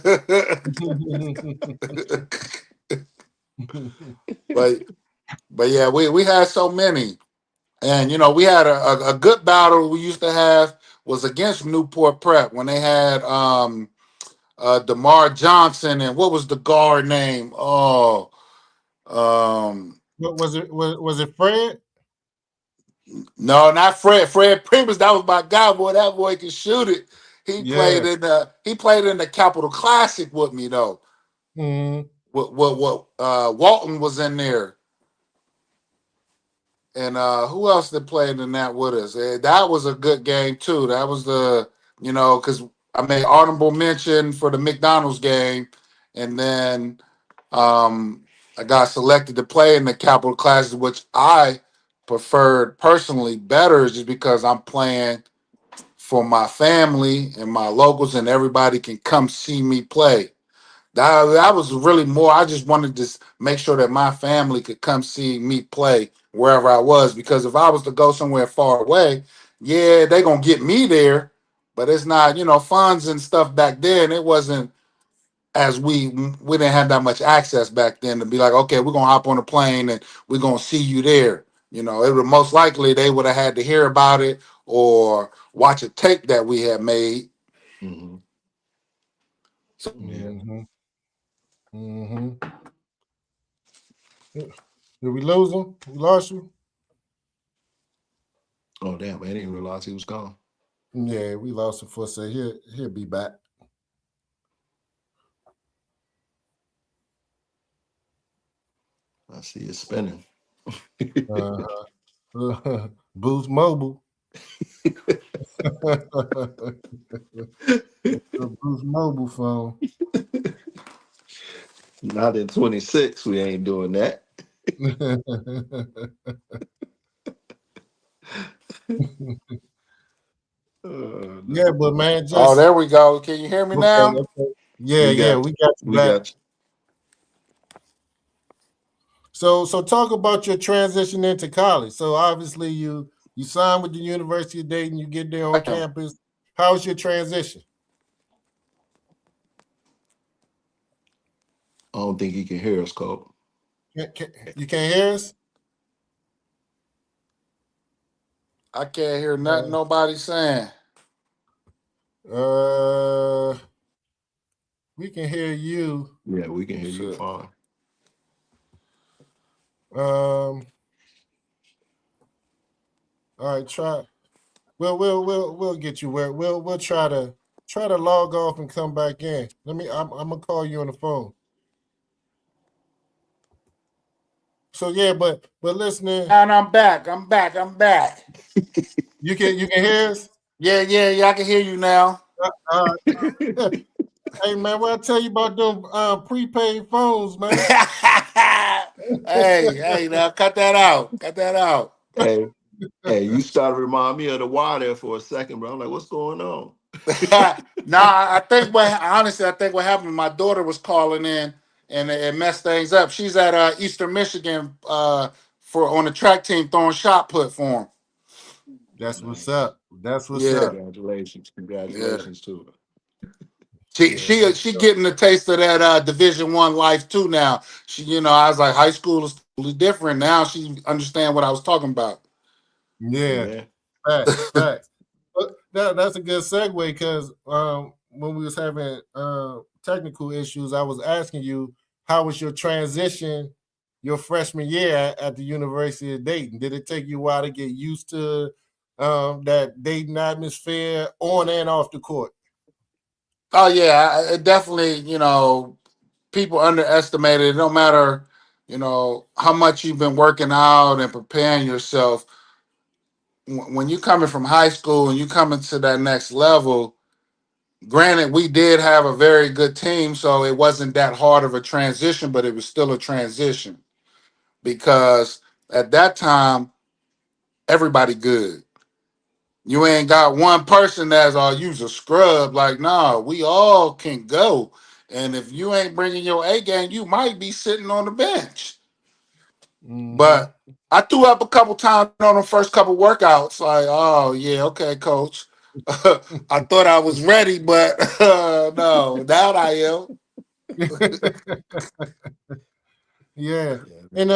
but but yeah, we had so many, and we had a good battle we used to have was against Newport Prep when they had DeMar Johnson, and what was the guard name? Oh, What was it? Was it Fred? no, not Fred. Fred Primus, that was my guy, boy. That boy can shoot it. Yeah. He played in the Capital Classic with me though. Mm-hmm. Walton was in there, and who else that played in that with us? That was a good game too. That was because I made honorable mention for the McDonald's game, and then I got selected to play in the Capital Classic, which I preferred personally better, just because I'm playing for my family and my locals, and everybody can come see me play. That was really more. I just wanted to make sure that my family could come see me play wherever I was, because if I was to go somewhere far away, yeah, they gonna get me there, but it's not, funds and stuff back then. It wasn't as we didn't have that much access back then to be like, okay, we're gonna hop on a plane and we're gonna see you there. It would most likely they would have had to hear about it or watch a tape that we had made. Mm-hmm. So Yeah. Mm-hmm. Mm-hmm. Did we lose him? We lost you? Oh damn! I didn't realize he was gone. Yeah, we lost him for a second. He'll be back. I see it spinning. Boost Mobile. The Boost Mobile phone. Not in 26. We ain't doing that. Yeah, No. but man, oh, just there we go. Can you hear me okay, now? okay. Yeah, We yeah, got we got you we back. got So talk about your transition into college. So obviously you signed with the University of Dayton, you get there on campus. How's your transition? I don't think he can hear us, Cole. You can't hear us? I can't hear nothing nobody's saying. Uh, we can hear you. Yeah, we can hear you Shit. fine. All right, try. We'll get you where we'll try to log off and come back in. I'm gonna call you on the phone. So yeah, but listening. And I'm back. I'm back. You can hear us? Yeah. I can hear you now. Uh, hey man, what I tell you about them prepaid phones, man? Hey, now cut that out. Cut that out. Hey, hey, you started to remind me of the wire there for a second, bro. I'm like, what's going on? Nah, I think I think what happened, my daughter was calling in and it messed things up. She's at Eastern Michigan for on the track team throwing shot put for him. That's what's Nice. up. That's what's Yeah, up. Congratulations. yeah. Congratulations to her. She Yeah, she that's she dope. getting a taste of that Division 1 life too now. She, I was like, high school is totally different. Now she understand what I was talking about. Yeah, Yeah. facts, facts. But that's a good segue because when we was having technical issues, I was asking you how was your transition your freshman year at the University of Dayton? Did it take you a while to get used to that Dayton atmosphere on and off the court? Oh yeah, it definitely. People underestimate it. It don't matter, how much you've been working out and preparing yourself. When you coming from high school and you coming to that next level, granted, we did have a very good team, so it wasn't that hard of a transition, but it was still a transition because at that time, everybody good. You ain't got one person that's you's a scrub. Like, nah, we all can go. And if you ain't bringing your A game, you might be sitting on the bench. Mm-hmm. But I threw up a couple times on the first couple workouts. Like, oh yeah, okay, coach. I thought I was ready, but no, now I am. Yeah, Yeah. and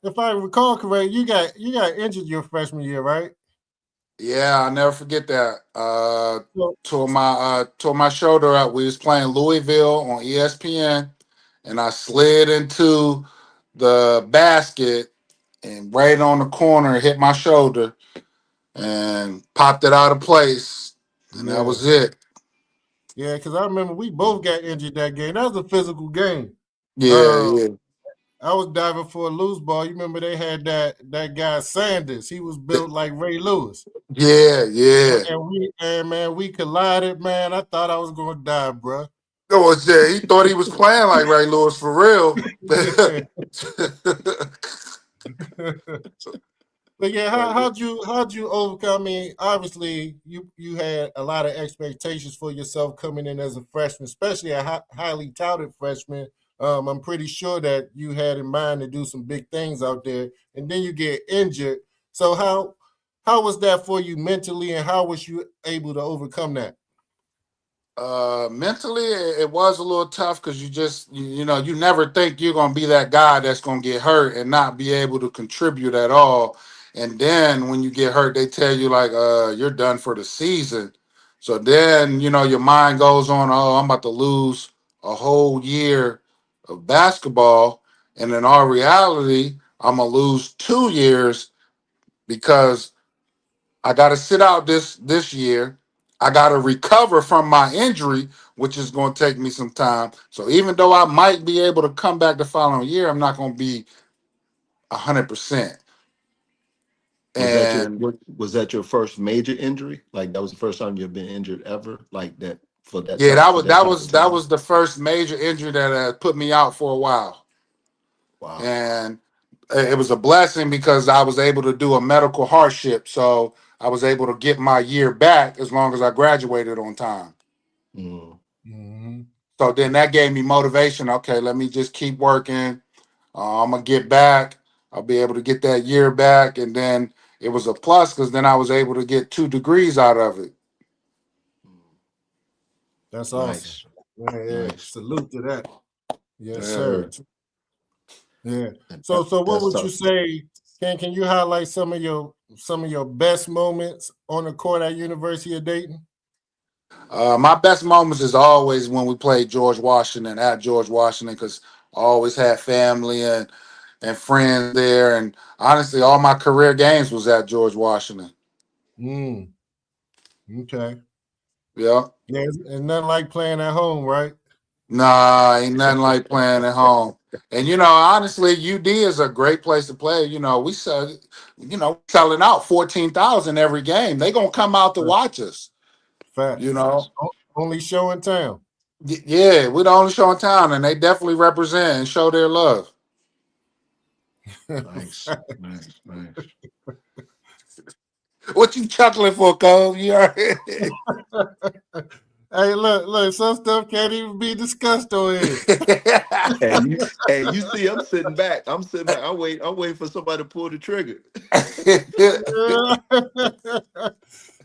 if I recall correct, you got injured your freshman year, right? Yeah, I'll never forget that. So, Tore my shoulder out. We was playing Louisville on ESPN, and I slid into the basket and right on the corner hit my shoulder and popped it out of place, and that yeah, was it. yeah, because I remember we both got injured that game. That was a physical game. Yeah, Uh, yeah, I was diving for a loose ball. You remember they had that guy Sanders. He was built like Ray Lewis, yeah. and man, we collided. Man, I thought I was gonna die, bro. It was yeah. He thought he was playing like Ray Lewis for real. Yeah. But yeah, But how'd you overcome? I mean, obviously you had a lot of expectations for yourself coming in as a freshman, especially a highly touted freshman. I'm pretty sure that you had in mind to do some big things out there, and then you get injured. So how was that for you mentally, and how was you able to overcome that? Mentally, it was a little tough because you never think you're gonna be that guy that's gonna get hurt and not be able to contribute at all. And then when you get hurt, they tell you like, you're done for the season. So then your mind goes on, oh, I'm about to lose a whole year of basketball, and in our reality, I'm gonna lose 2 years because I got to sit out this year. I got to recover from my injury, which is going to take me some time. So even though I might be able to come back the following year, I'm not going to be 100%. And was that your first major injury? Like that was the first time you've been injured ever? Like that for that yeah, time that for was that that type of was that time? was the first major injury that put me out for a while. Wow. And it was a blessing because I was able to do a medical hardship, so I was able to get my year back as long as I graduated on time. Mm. Hmm. So then that gave me motivation. Okay, let me just keep working. I'm gonna get back. I'll be able to get that year back, and then it was a plus because then I was able to get 2 degrees out of it. That's awesome. Nice. Yeah, yeah. Nice. Salute to that. Yes, Yeah. sir. Yeah. And So what that's would you tough. say? Can you highlight some of your best moments on the court at University of Dayton? My best moments is always when we played George Washington at George Washington because I always had family and friends there, and honestly, all my career games was at George Washington. Mm, okay. Yeah. Yeah, and nothing like playing at home, right? Nah, ain't nothing like playing at home. And honestly, UD is a great place to play. We sell, selling out 14,000 every game. They gonna come out to watch us. You Facts. know, Only show in town. Yeah, we're the only show in town, and they definitely represent and show their love. Nice, nice, nice. What you chuckling for, Cole? You already... Hey, look, some stuff can't even be discussed on here. Hey, you see, I'm sitting back. I'm waiting for somebody to pull the trigger.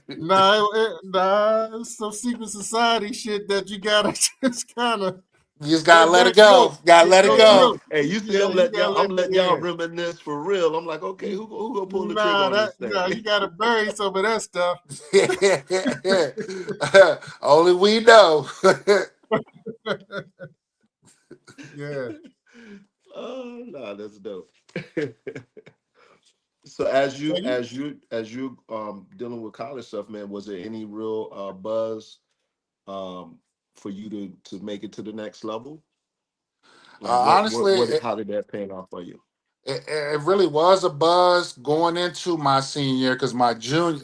Nah, it's some secret society shit that you gotta just kind of You just gotta let it go. Gotta let it go. Hey, you see, Yeah, you gotta I'm let letting that y'all in. reminisce for real. I'm like, okay, who gonna pull the trigger Nah, on this thing? you gotta bury some of that stuff. Only we know. Yeah. Oh no, that's dope. So as you Yeah, as you as you dealing with college stuff, man, was there any real buzz um for you to make it to the next level? Like Honestly, what how did that pan off for you? it really was a buzz going into my senior year because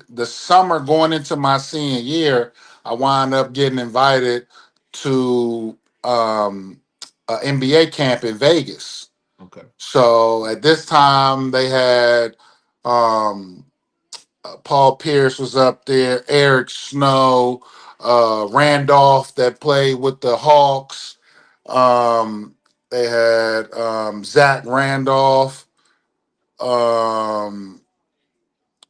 the summer going into my senior year, I wound up getting invited to an NBA camp in Vegas. Okay. So at this time, they had um, Paul Pierce was up there, Eric Snow, Randolph that played with the Hawks. They had Zach Randolph, um,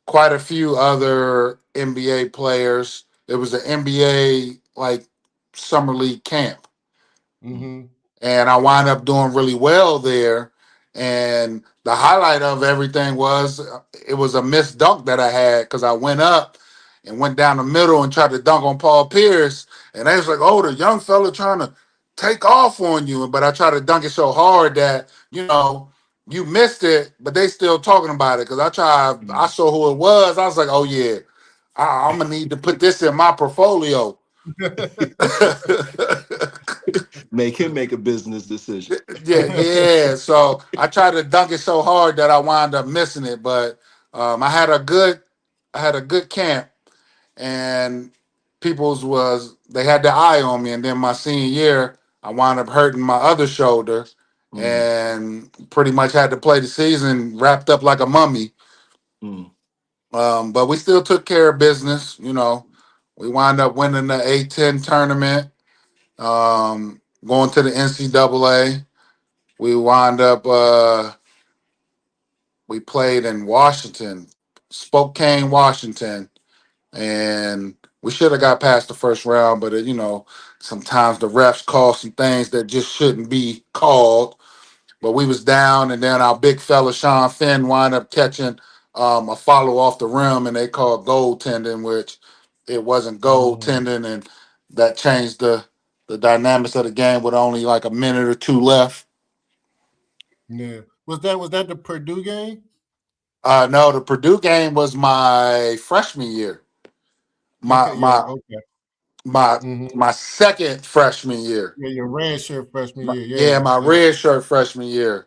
quite a few other NBA players. It was an NBA like summer league camp, Mm-hmm. and I wound up doing really well there. And the highlight of everything was it was a missed dunk that I had because I went up and went down the middle and tried to dunk on Paul Pierce, and they was like, "Oh, the young fella trying to take off on you," but I tried to dunk it so hard that you missed it, but they still talking about it because I Mhm. saw who it was. I was like, "Oh yeah, I'm gonna need to put this in my portfolio." Make him make a business decision. Yeah. So I tried to dunk it so hard that I wound up missing it. But I had a good camp, and they had their eye on me. And then my senior year, I wound up hurting my other shoulder, Mm, and pretty much had to play the season wrapped up like a mummy. mm, But we still took care of business. We wound up winning the A10 tournament, going to the NCAA. We wound up we played in Washington, Spokane, Washington, and we should have got past the first round, but sometimes the refs call some things that just shouldn't be called. But we was down, and then our big fella Sean Finn wound up catching a follow off the rim, and they called goaltending, which it wasn't Mhm. goaltending, and that changed the dynamics of the game with only like a minute or two left. Yeah. Was that the Purdue game? No, the Purdue game was my freshman year. My Okay, yeah, my okay. my Mm-hmm. my second freshman year. Yeah, your red shirt freshman year. Yeah, Yeah, my yeah. red shirt freshman year.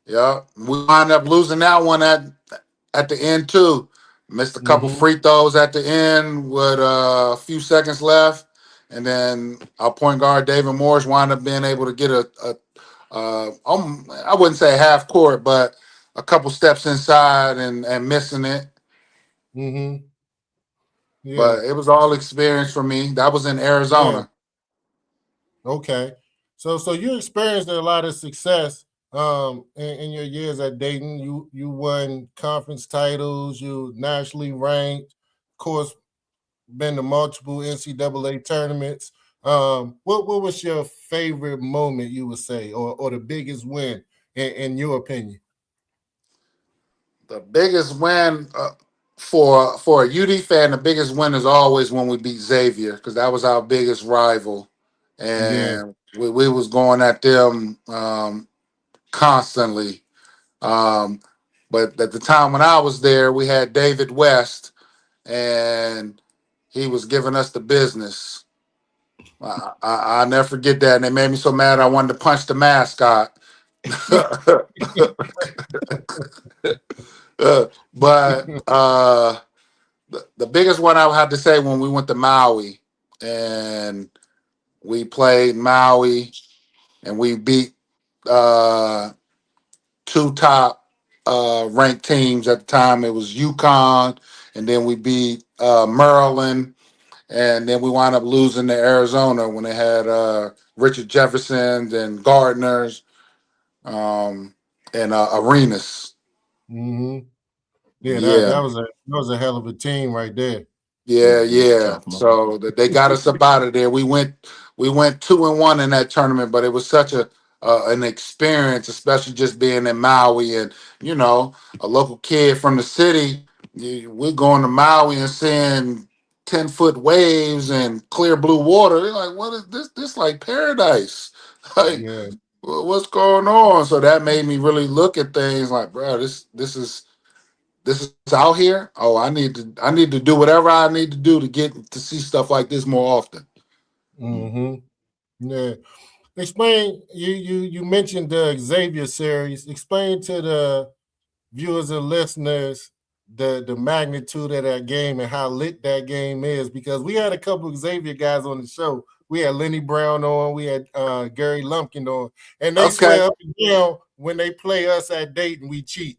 Yeah, we wound up losing that one at the end too. Missed a couple Mm-hmm. free throws at the end with a few seconds left, and then our point guard David Morris wound up being able to get I wouldn't say half court, but a couple steps inside and missing it. Mm-hmm. Yeah. But it was all experience for me. That was in Yeah. Arizona. Okay. So you experienced a lot of success in your years at Dayton. You won conference titles, you nationally ranked, of course, been to multiple NCAA tournaments. What was your favorite moment you would say, or the biggest win in your opinion? The biggest win for a UD fan, the biggest win is always when we beat Xavier because that was our biggest rival, Yeah. and we was going at them constantly. Um, but at the time when I was there, we had David West, and he was giving us the business. I'll never forget that, and it made me so mad I wanted to punch the mascot. But the biggest one I would have to say when we went to Maui and we played Maui and we beat uh, two top ranked teams at the time. It was UConn, and then we beat Maryland, and then we wound up losing to Arizona when they had Richard Jefferson and Gardner's and Arenas. Hmm. Yeah, Yeah, that was a hell of a team right there. yeah, Yeah, it was a yeah. tough moment. So they got us up out of there. We went 2-1 in that tournament, but it was such a an experience, especially just being in Maui and a local kid from the city. We're going to Maui and seeing 10-foot waves and clear blue water. You're like, what is this? This like paradise. Like, Yeah. what's going on? So that made me really look at things like, bro, this is out here. Oh, I need to do whatever I need to do to get to see stuff like this more often. Hmm. Yeah. Explain. You mentioned the Xavier series. Explain to the viewers and listeners the magnitude of that game and how lit that game is, because we had a couple of Xavier guys on the show. We had Lenny Brown on, we had Gary Lumpkin on, and they Okay. swear up and down when they play us at Dayton, we cheat.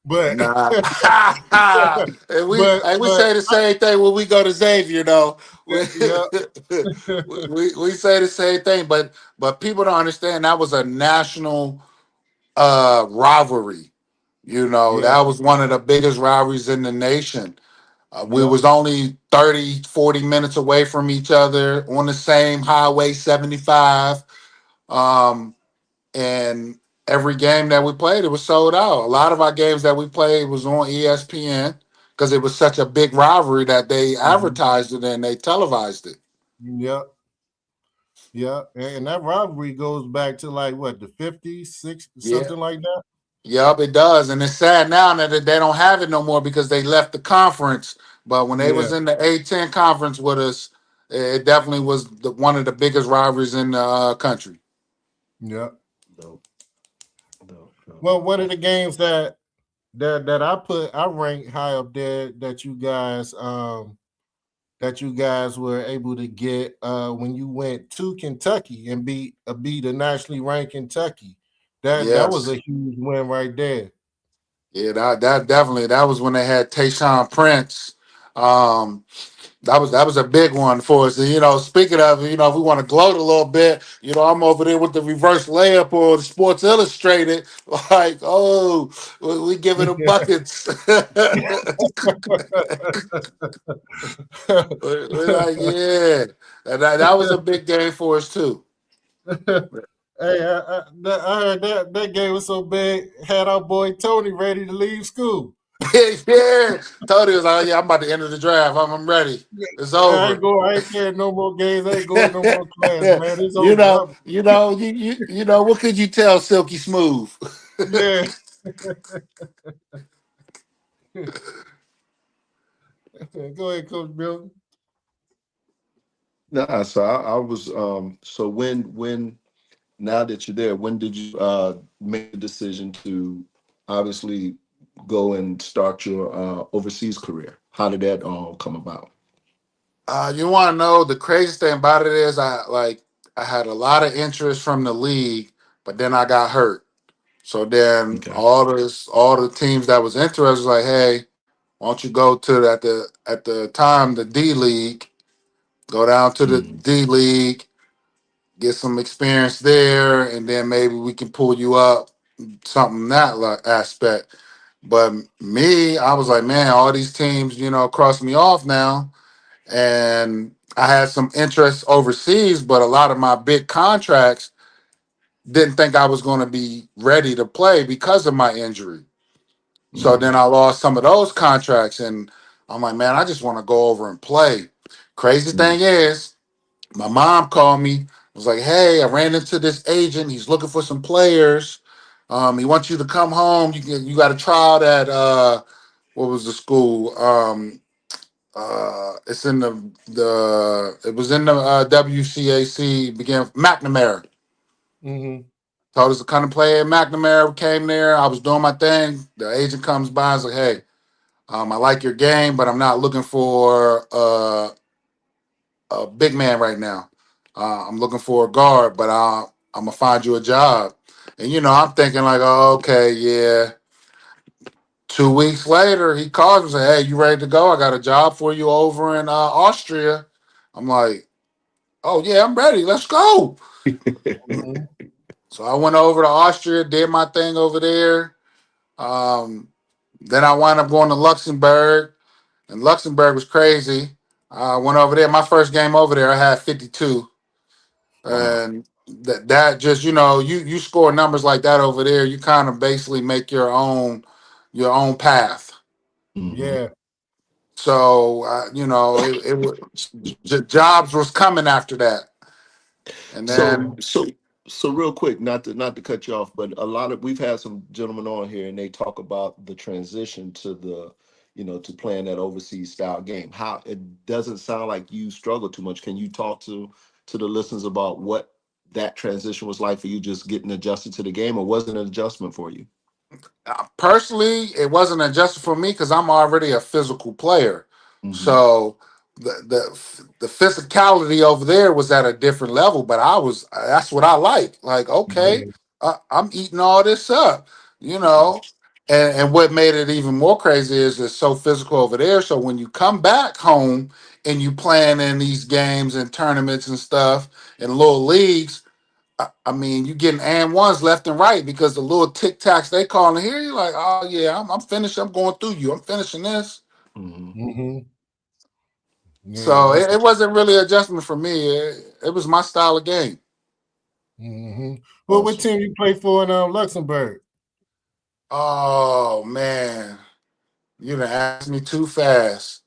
But Nah. and we but and we but say the same thing when we go to Xavier though. We, yeah. we say the same thing, but people don't understand that was a national rivalry. Yeah. That was one of the biggest rivalries in the nation. We Yep. was only 30, 40 minutes away from each other on the same highway 75. Um, and every game that we played, it was sold out. A lot of our games that we played was on ESPN because it was such a big rivalry that they Mhm. advertised it and they televised it. Yep. Yeah, and that rivalry goes back to like what, the 50s, 60s, Yeah. something like that. Yep, it does. And it's sad now that they don't have it no more because they left the conference. But when they Yeah. was in the A10 conference with us, it definitely was one of the biggest rivalries in the country. Yeah. Dope, dope, dope. Well, one of the games that I rank high up there that you guys were able to get when you went to Kentucky and beat a nationally ranked Kentucky. That was Yes. a huge win right there. Yeah, that definitely that was when they had Tayshawn Prince. Um, that was a big one for us. And, speaking of, if we want to gloat a little bit, I'm over there with the reverse layup or the Sports Illustrated, like, oh, we giving them buckets. We're like, yeah, and that was a big game for us too. Hey, I heard that game was so big, had our boy Tony ready to leave school. Yeah, Tony was like, yeah, I'm about to enter the draft. I'm ready. It's over. I ain't playing no more games. I ain't going no more class, Yeah, man. It's you over. know, you know, what could you tell Silky Smooth? Yeah. Go ahead, Coach Bill. Nah, so I was so when now that you're there, when did you make the decision to obviously go and start your overseas career? How did that all come about? You want to know the craziest thing about it is I had a lot of interest from the league, but then I got hurt. So then Okay. all the teams that was interested was like, hey, why don't you go to at the time the D League, go down to the Mm, D League, get some experience there, and then maybe we can pull you up something that aspect. But me, I was like, man, all these teams, cross me off now, and I had some interest overseas, but a lot of my big contracts didn't think I was going to be ready to play because of my injury. So mm, then I lost some of those contracts, and I'm like, man, I just want to go over and play. Crazy mm, thing is, my mom called me, was like, hey, I ran into this agent. He's looking for some players. He wants you to come home. You got a trial at what was the school? It's in the it was in the WCAC began McNamara. Mm-hmm. Told us to come and play at McNamara. Came there. I was doing my thing. The agent comes by and is like, "Hey, I like your game, but I'm not looking for a big man right now. I'm looking for a guard, but I'm gonna find you a job." And I'm thinking like, "Oh, okay, yeah." 2 weeks later, he calls me and says, "Hey, you ready to go? I got a job for you over in Austria." I'm like, "Oh yeah, I'm ready. Let's go." Mm-hmm. So I went over to Austria, did my thing over there. Um, then I wound up going to Luxembourg, and Luxembourg was crazy. I went over there. My first game over there, I had 52, Wow. and that just you score numbers like that over there, you kind of basically make your own path. Hmm. Yeah. So it was jobs was coming after that, and So then so so real quick, not to cut you off, but we've had some gentlemen on here and they talk about the transition to to playing that overseas style game. How it doesn't sound like you struggle too much. Can you talk to the listeners about what that transition was like for you, just getting adjusted to the game, or was it an adjustment for you? personally, it wasn't adjusted for me because I'm already a physical player. Hmm. So the physicality over there was at a different level, but that's what I like. Like, okay, Yeah. I'm eating all this up, you know. And what made it even more crazy is it's so physical over there. So when you come back home and you playing in these games and tournaments and stuff in little leagues, I mean, you getting and ones left and right because the little tic tacs they calling here, you're like, oh yeah, I'm finished. I'm going through you. I'm finishing this. Hmm. Mm-hmm. Yeah. So That's. it wasn't really adjustment for me. It was my style of game. Mm-hmm. Well, what Awesome. team you play for in Luxembourg? Oh man, you done asked me too fast.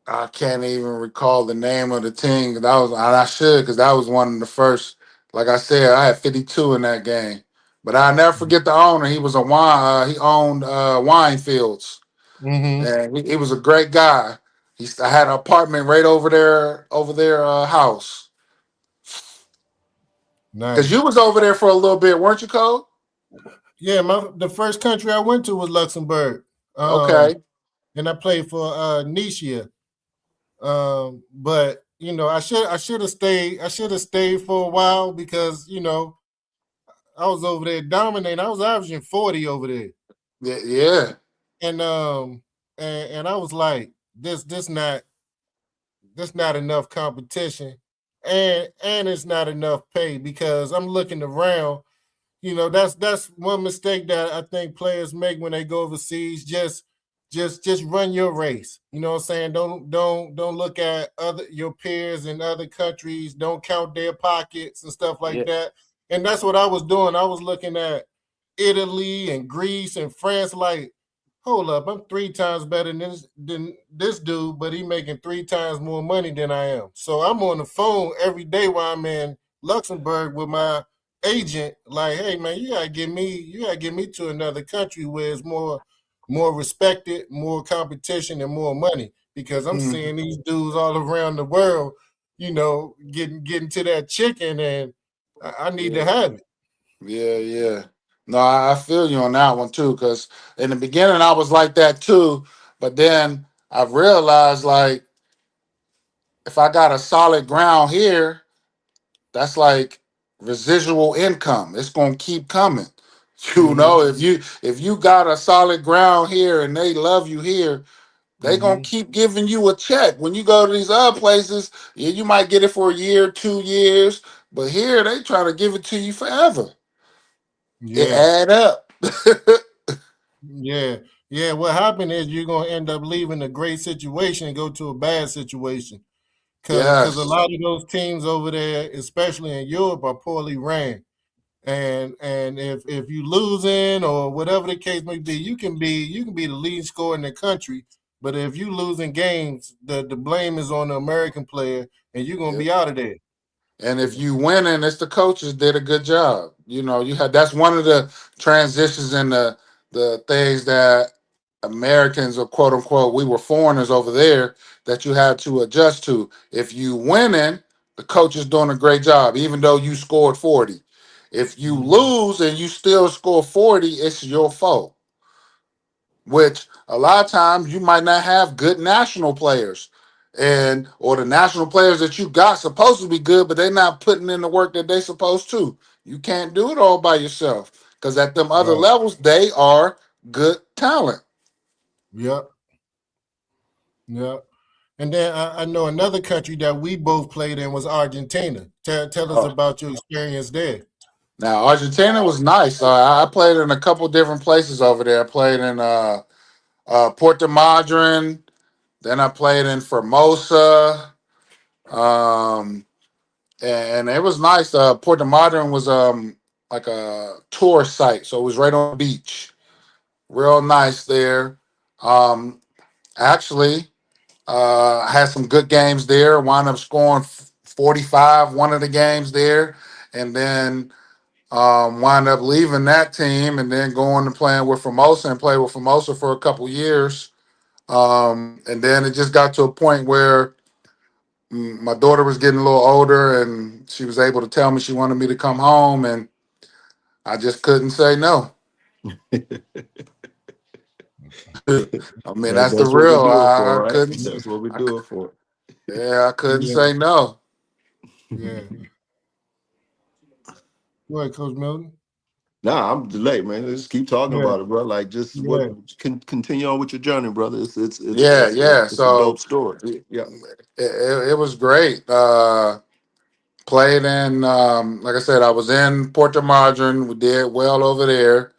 I can't even recall the name of the team. That was, and I should, because that was one of the first. Like I said, I had 52 in that game. But I'll never forget the owner. He was a wine. He owned wine fields. Mm-hmm. And he was a great guy. I had an apartment right over their house. Cause you Nice. was over there for a little bit, weren't you, Cole? Yeah, the first country I went to was Luxembourg. Um, Okay. and I played for Nicia. But I should have stayed. I should have stayed for a while because I was over there dominating. I was averaging 40 over there, Yeah, yeah. and I was like, this not enough competition, and it's not enough pay because I'm looking around. That's one mistake that I think players make when they go overseas. Just run your race. You know what I'm saying? Don't look at other your peers in other countries. Don't count their pockets and stuff like Yeah. that. And that's what I was doing. I was looking at Italy and Greece and France like, hold up, I'm 3 times better than this dude, but he making 3 times more money than I am. So I'm on the phone every day while I'm in Luxembourg with my agent, like, hey man, you gotta get me to another country where it's more respected, more competition, and more money. Because I'm Mhm. seeing these dudes all around the world, getting to that chicken, and I need to Yeah. have it. Yeah, yeah. No, I feel you on that one too. Because in the beginning, I was like that too. But then I realized, like, if I got a solid ground here, that's like residual income. It's gonna keep coming. You Mm-hmm. know, if you got a solid ground here and they love you here, they gonna Mm-hmm. keep giving you a check. When you go to these other places, yeah, you might get it for a year, 2 years, but here they try to give it to you forever. It Yeah. add up. Yeah, yeah. What happened is you're gonna end up leaving a great situation and go to a bad situation. Cause a Yes. lot of those teams over there, especially in Europe, are poorly ran. And if you losing or whatever the case may be, you can be the leading scorer in the country. But if you losing games, the blame is on the American player, and you're gonna Yep. be out of there. And if you winning, it's the coaches did a good job. You had that's one of the transitions and the things that Americans or quote unquote, we were foreigners over there that you had to adjust to. If you winning, the coach is doing a great job, even though you scored 40. If you Mhm. lose and you still score 40, it's your fault. Which a lot of times you might not have good national players. And or the national players that you got supposed to be good, but they're not putting in the work that they supposed to. You can't do it all by yourself. Because at them other Right. levels, they are good talent. Yep. Yep. And then I know another country that we both played in was Argentina. Tell us about your experience there. Now, Argentina was nice. I played in a couple different places over there. I played in Puerto Madryn. Then I played in Formosa. Um, and it was nice. Puerto Madryn was like a tour site, so it was right on the beach. Real nice there. Um, actually, I had some good games there. Wound up scoring 45 one of the games there, and then wind up leaving that team and then going and playing with Formosa and played with Formosa for a couple years. And then it just got to a point where my daughter was getting a little older and she was able to tell me she wanted me to come home, and I just couldn't say no. I mean, that's the That's what we real. do it for, I right? couldn't. That's what we I, do it for. yeah, I couldn't Yeah. say no. Yeah. Go ahead, Coach Milton. Nah, I'm delayed, man. Let's keep talking Yeah. about it, bro. Like, just what Yeah. can continue on with your journey, brother. Yeah, yeah. It's a dope So story. Yeah. it was great. Played in, like I said, I was in Puerto Madryn. We did well over there,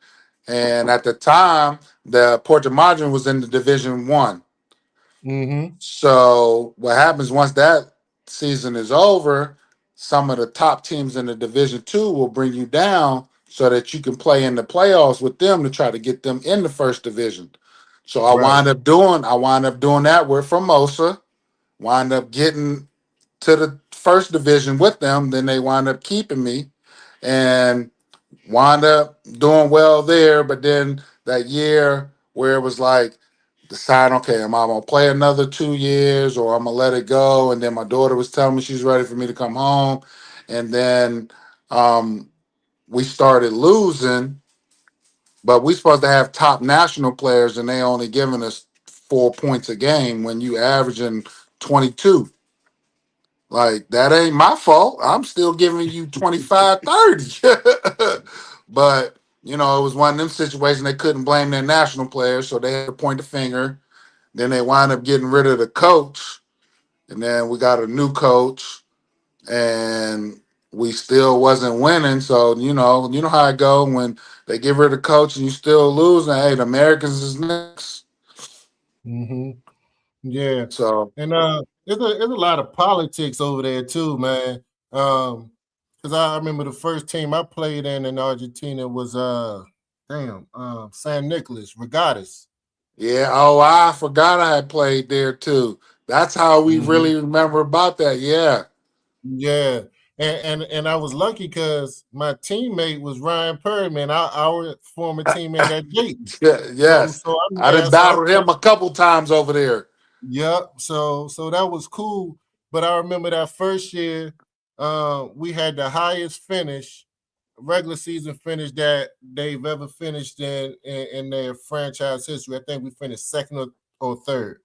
and at the time, the Puerto Madryn was in the Division One. Mm-hmm. So what happens once that season is over, some of the top teams in the Division Two will bring you down so that you can play in the playoffs with them to try to get them in the first division. So Right. I wind up doing that with Formosa, wind up getting to the first division with them, then they wind up keeping me and wind up doing well there. But then that year where it was like, decide, okay, am I gonna play another 2 years or I'm gonna let it go? And then my daughter was telling me she's ready for me to come home. And then um, we started losing, but we supposed to have top national players and they only giving us 4 points a game when you averaging 22. Like, that ain't my fault. I'm still giving you 25, 30. But, it was one of them situations they couldn't blame their national players, so they had to point the finger. Then they wind up getting rid of the coach, and then we got a new coach, and we still wasn't winning. So, you know how it go when they get rid of the coach and you still losing. Hey, the Americans is next. Mm-hmm. Yeah. So, And there's a lot of politics over there too, man. Because I remember the first team I played in Argentina was San Nicolas Regattas. yeah. Oh, I forgot I had played there too. That's how we Mm-hmm. really remember about that. Yeah. Yeah. And I was lucky because my teammate was Ryan Perryman, our former teammate at Dayton. Yeah, So yes. so I'm I done there. So I battled him a couple times over there. Yep. So that was cool. But I remember that first year, we had the highest finish, regular season finish that they've ever finished in their franchise history. I think we finished second or third,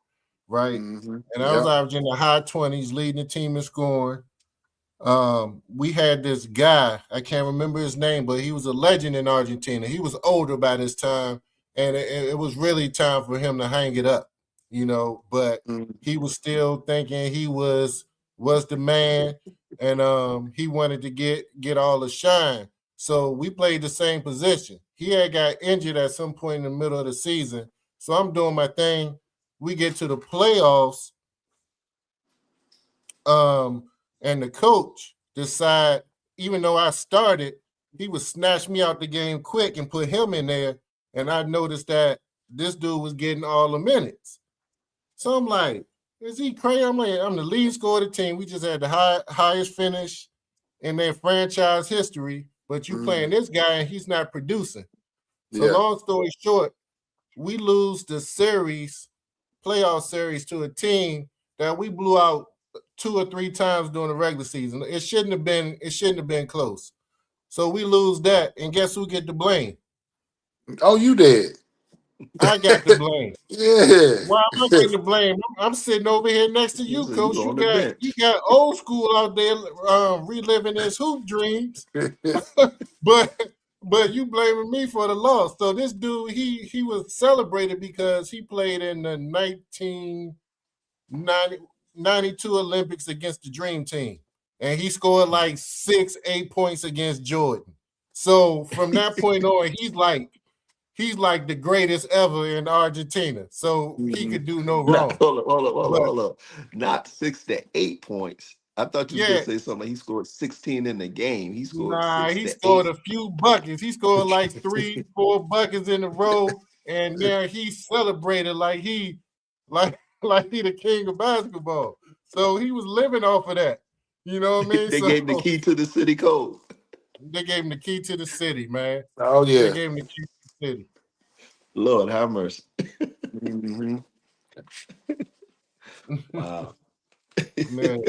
right? And I was Yep. averaging the high 20s, leading the team in scoring. We had this guy, I can't remember his name, but he was a legend in Argentina. He was older by this time, and it was really time for him to hang it up, but Mhm. he was still thinking he was the man, and he wanted to get all the shine. So we played the same position. He had got injured at some point in the middle of the season. So I'm doing my thing. We get to the playoffs, and the coach decide, even though I started, he would snatch me out the game quick and put him in there. And I noticed that this dude was getting all the minutes. So I'm like, is he crazy? I'm like, I'm the lead scorer of the team. We just had the highest finish in their franchise history, but you playing Mhm. this guy and he's not producing. So Yeah. long story short, we lose the series, playoff series to a team that we blew out 2 or 3 times during the regular season. It shouldn't have been. It shouldn't have been close. So we lose that, and guess who get the blame? Oh, you did. I got the blame. Yeah. Why am I getting the blame? I'm sitting over here next to you, So you coach. You on the got bench. old school out there reliving his hoop dreams, but you blaming me for the loss. So this dude, he was celebrated because he played in the 1992 Olympics against the Dream Team, and he scored like 6, 8 points against Jordan. So from that point on, he's like the greatest ever in Argentina. So he Mhm. could do no Not wrong. But hold up. Not 6 to 8 points. I thought you was gonna yeah, say something. He scored 16 in the game. He scored nah, six he to scored eight. a few buckets. He scored like 3, 4 buckets in a row, and now he celebrated like he the king of basketball. So he was living off of that. You know what I mean? They So gave him the key to the city code. they gave him the key to the city, man. Oh They yeah. gave him the key to the city. Lord have mercy. Hmm. Wow. Man.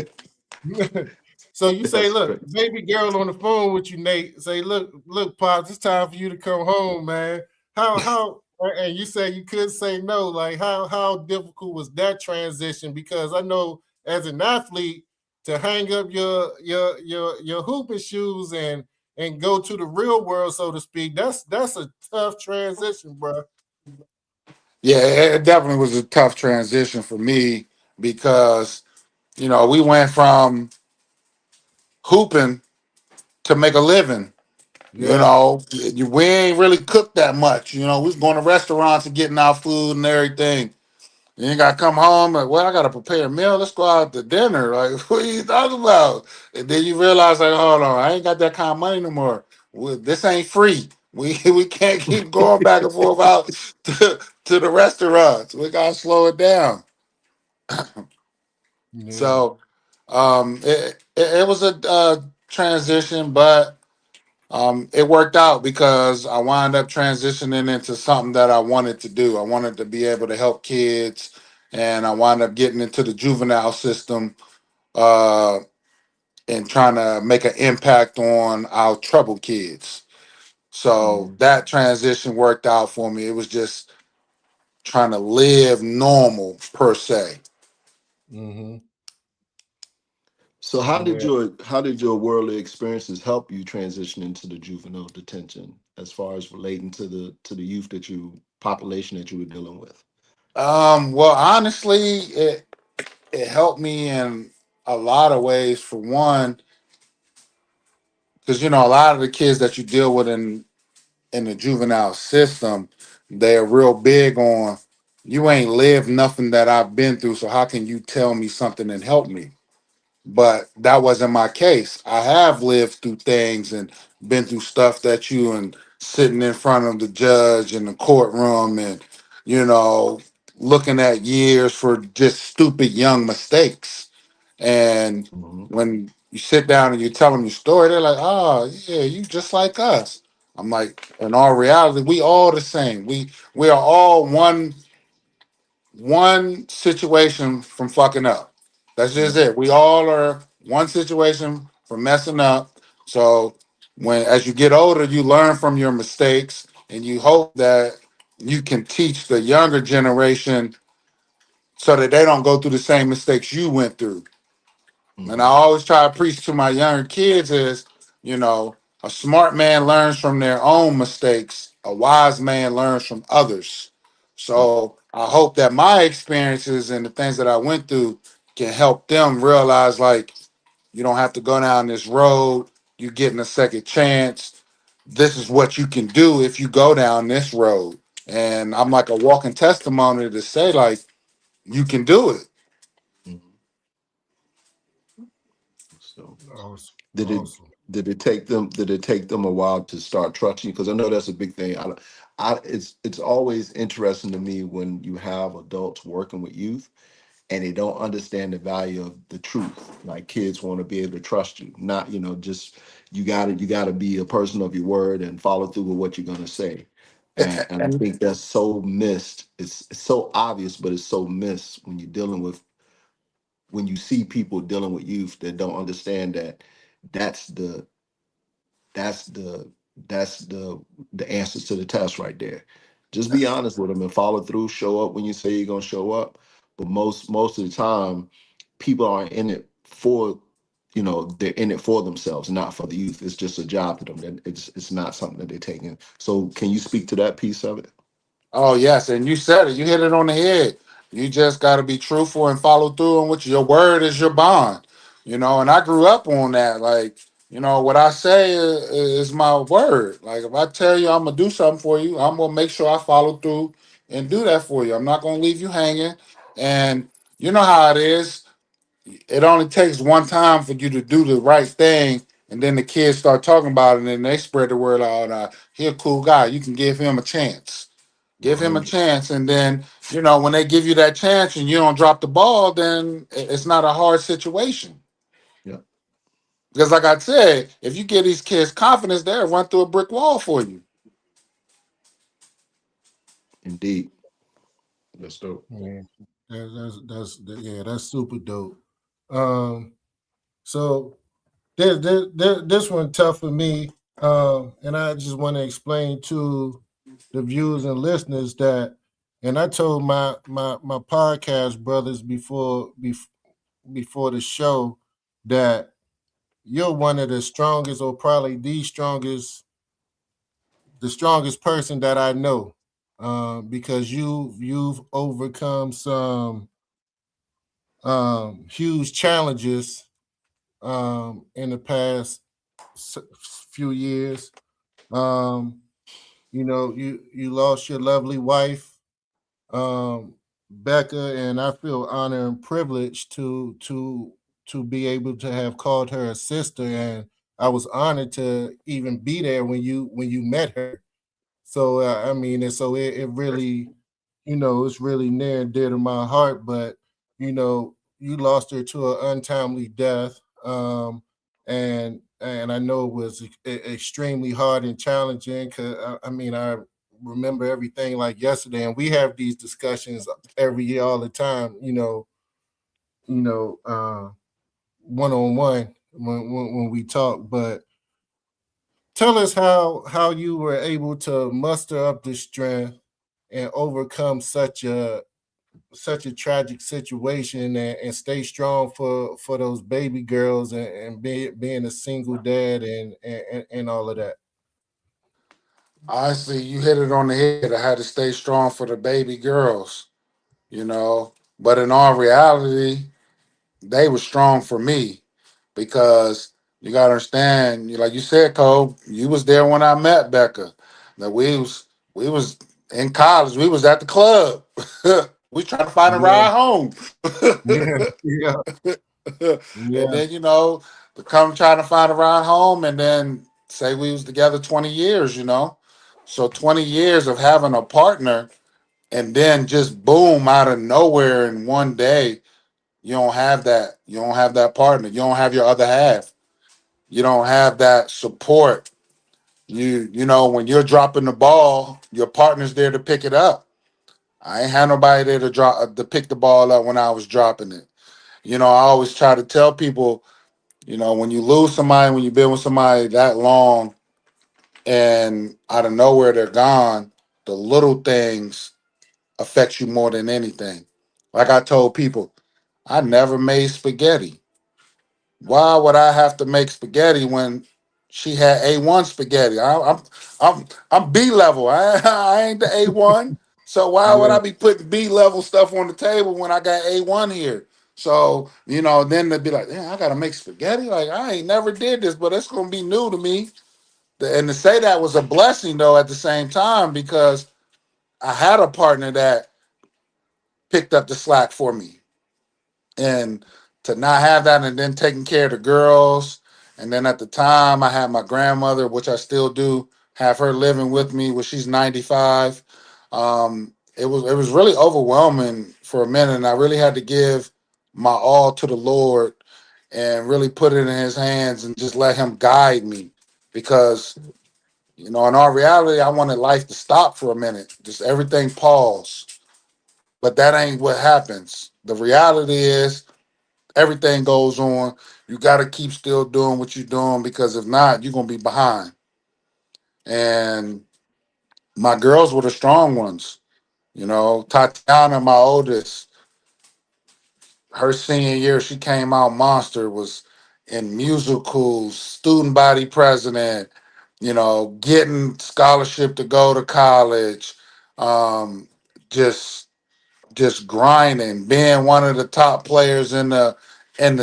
So you say, That's look, crazy. baby girl on the phone with you, Nate. Say, look, pops, it's time for you to come home, man. How? And you say you could say no. Like how difficult was that transition? Because I know as an athlete to hang up your hooping shoes and go to the real world, so to speak. That's a tough transition, bro. Yeah, it definitely was a tough transition for me because we went from hooping to make a living. Yeah. We ain't really cooked that much. We was going to restaurants and getting our food and everything. You ain't gotta come home and well, I gotta prepare a meal. Let's go out to dinner. Like, what are you talking about? And then you realize, like, hold on, I ain't got that kind of money no more. This ain't free. We can't keep going back and forth out to the restaurants. We gotta slow it down. Yeah. So, it was a transition, but it worked out because I wound up transitioning into something that I wanted to do. I wanted to be able to help kids, and I wound up getting into the juvenile system uh, and trying to make an impact on our troubled kids. So Mhm. that transition worked out for me. It was just trying to live normal per se. Mm-hmm. So Yeah. how did your worldly experiences help you transition into the juvenile detention as far as relating to the youth that you population that you were dealing with? Well, honestly, it helped me in a lot of ways. For one, because a lot of the kids that you deal with in the juvenile system, they're real big on you ain't lived nothing that I've been through, so how can you tell me something and help me? But that wasn't my case. I have lived through things and been through stuff that you and sitting in front of the judge in the courtroom and you know looking at years for just stupid young mistakes. And Mhm. when you sit down and you tell them your story, they're like, "Oh, yeah, you just like us." I'm like, in all reality, we all the same. We are all one situation from fucking up. That's just Yeah. it. We all are one situation from messing up. So as you get older, you learn from your mistakes, and you hope that you can teach the younger generation so that they don't go through the same mistakes you went through. And I Hmm. always try to preach to my younger kids is, you know, a smart man learns from their own mistakes. A wise man learns from others. Yeah. So I hope that my experiences and the things that I went through can help them realize like you don't have to go down this road. You're getting a second chance. This is what you can do if you go down this road. And I'm like a walking testimony to say like you can do it. Mhm. So Awesome. did it Awesome. did it take them a while to start trusting you? Because I know that's a big thing. It's always interesting to me when you have adults working with youth and they don't understand the value of the truth. Like kids want to be able to trust you, not just you got to be a person of your word and follow through with what you're going to say. And I think that's so missed. It's so obvious, but it's so missed when you're dealing with when you see people dealing with youth that don't understand that that's the that's the that's the answers to the test right there. Just be honest with them and follow through. Show up when you say you're gonna show up. But most of the time, people aren't in it for they're in it for themselves, not for the youth. It's just a job to them. And it's not something that they're taking. So can you speak to that piece of it? Oh yes, and you said it. You hit it on the head. You just got to be truthful and follow through on what your word is your bond. And I grew up on that. Like, what I say is my word. Like, if I tell you I'm gonna do something for you, I'm gonna make sure I follow through and do that for you. I'm not gonna leave you hanging. And you know how it is. It only takes one time for you to do the right thing, and then the kids start talking about it, and then they spread the word out. He a cool guy. You can give him a chance. Give him a 100. chance, and then when they give you that chance and you don't drop the ball, then it's not a hard situation. Yeah, Because, like I said, if you give these kids confidence, they'll run through a brick wall for you. indeed. That's dope. Yeah, yeah, that's super dope. Um, so this one tough for me, and I just want to explain to the viewers and listeners that, and I told my podcast brothers before the show that you're one of the strongest, or probably the strongest person that I know, because you've overcome some huge challenges in the past few years. Um, you lost your lovely wife, Becca, and I feel honored and privileged to be able to have called her a sister, and I was honored to even be there when you met her. So I mean, and so it really, it's really near and dear to my heart. But you lost her to an untimely death, and I know it was extremely hard and challenging. Cause I mean, I remember everything like yesterday, and we have these discussions every year, all the time. You know, one on one when we talk, but tell us how you were able to muster up the strength and overcome such a tragic situation, and stay strong for those baby girls, and being a single dad, and all of that. Honestly, you hit it on the head. I had to stay strong for the baby girls, you know. But in all reality, they were strong for me because you gotta understand, like you said, Cole, you was there when I met Becca. That we was in college, we was at the club. We trying to find a Yeah, ride home. yeah, yeah, And yeah, then, to come trying to find a ride home and then say we was together 20 years. So 20 years of having a partner and then just boom out of nowhere in one day you don't have that. You don't have that partner. You don't have your other half. You don't have that support. When you're dropping the ball, your partner's there to pick it up. I ain't had nobody there to pick the ball up when I was dropping it. I always try to tell people, when you lose somebody, when you've been with somebody that long, and out of nowhere they're gone, the little things affect you more than anything. Like I told people, I never made spaghetti. Why would I have to make spaghetti when she had A1 spaghetti? I'm B level. I ain't the A1. So why would yeah, I be putting B level stuff on the table when I got A1 here? So, then they'd be like, yeah, I gotta make spaghetti. Like I ain't never did this, but it's gonna be new to me. And to say that was a blessing though at the same time because I had a partner that picked up the slack for me. And to not have that and then taking care of the girls, and then at the time I had my grandmother, which I still do have her living with me when she's 95. It was really overwhelming for a minute, and I really had to give my all to the Lord and really put it in his hands and just let him guide me because You know, in our reality, I wanted life to stop for a minute, just everything pause. But that ain't what happens. The reality is everything goes on. You got to keep still doing what you're doing because if not, you're gonna be behind. And my girls were the strong ones. You know, Tatiana, my oldest, her senior year, she came out monster, was in musicals, student body president, you know, getting scholarship to go to college, um, just just grinding, being one of the top players in the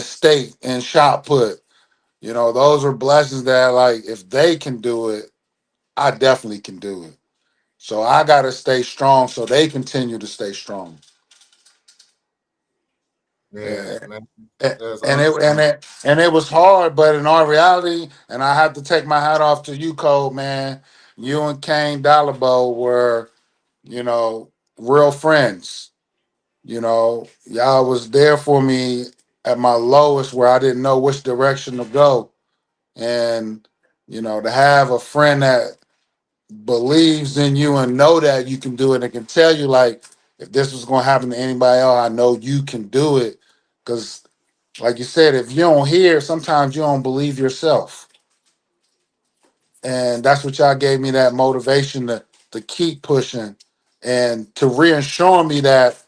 state in shot put. You know, those are blessings that like if they can do it, I definitely can do it. So I gotta stay strong so they continue to stay strong. Yeah, man, and that's and it and awesome. it and it was hard, but in our reality, and I have to take my hat off to you, Cole, man. You and Kane Dalabo were, you know, real friends. You know, y'all was there for me at my lowest where I didn't know which direction to go. And, you know, to have a friend that believes in you and know that you can do it and can tell you like if this was gonna happen to anybody else, I know you can do it. Cause like you said, if you don't hear, sometimes you don't believe yourself. And that's what y'all gave me that motivation to keep pushing and to reassure me that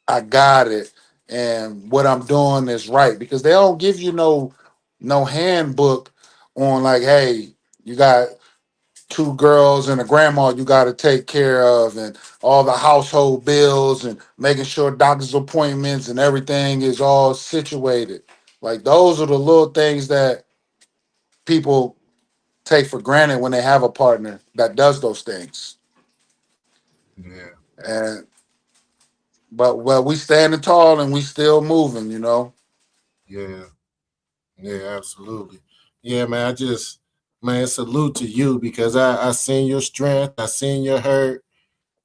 I got it and what I'm doing is right. Because they don't give you no handbook on like, hey, you got two girls and a grandma you got to take care of and all the household bills and making sure doctor's appointments and everything is all situated. Like those are the little things that people take for granted when they have a partner that does those things. Yeah, And but well, we standing tall and we still moving, you know. yeah, yeah, absolutely. Yeah, man, I just, man, salute to you because I seen your strength, I seen your hurt,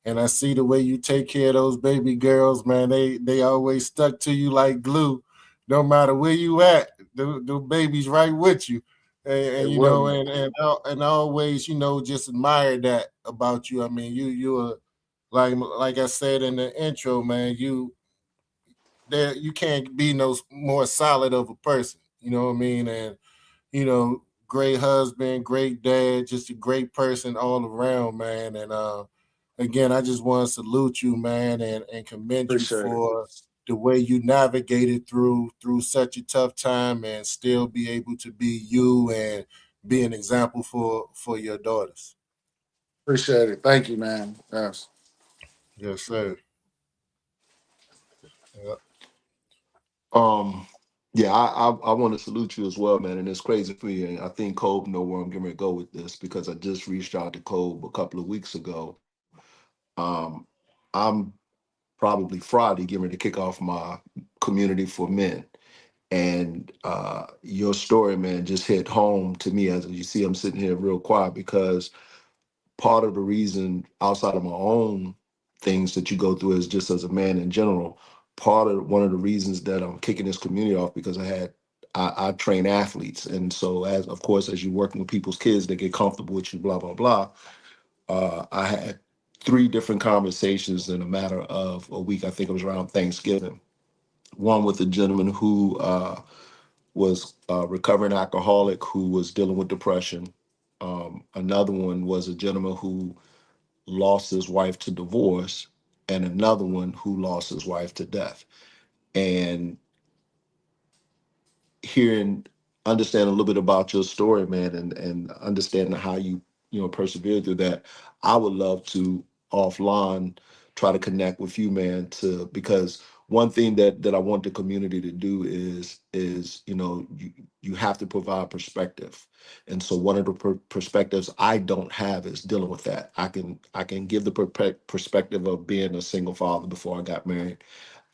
and I see the way you take care of those baby girls, man. They always stuck to you like glue, no matter where you at. The baby's right with you, They and you will, know, man. and always, you know, just admire that about you. I mean, you are like I said in the intro, man. You can't be no more solid of a person. You know what I mean? And you know, great husband, great dad, just a great person all around, man. And again, I just want to salute you, man, and commend you Appreciate it. for the way you navigated through such a tough time and still be able to be you and be an example for your daughters. Appreciate it. Thank you, man. Yes. Yes, sir. Yeah. Um, yeah, I want to salute you as well, man. And it's crazy for you. And I think Cole know where I'm getting ready to go with this because I just reached out to Cole a couple of weeks ago. Um, I'm probably Friday getting ready to kick off my community for men. And your story, man, just hit home to me. As you see, I'm sitting here real quiet because part of the reason outside of my own things that you go through is just as a man in general, part of one of the reasons that I'm kicking this community off because I train athletes. And so as of course as you're working with people's kids, they get comfortable with you, blah, blah, blah. I had three different conversations in a matter of a week. I think it was around Thanksgiving. One with a gentleman who was a recovering alcoholic who was dealing with depression. Another one was a gentleman who lost his wife to divorce, and another one who lost his wife to death. And hearing, understand a little bit about your story, man, and understanding how you persevered through that, I would love to offline try to connect with you, man, to because one thing that I want the community to do is you have to provide perspective. And so one of the perspectives I don't have is dealing with that. I can give the perspective of being a single father before I got married.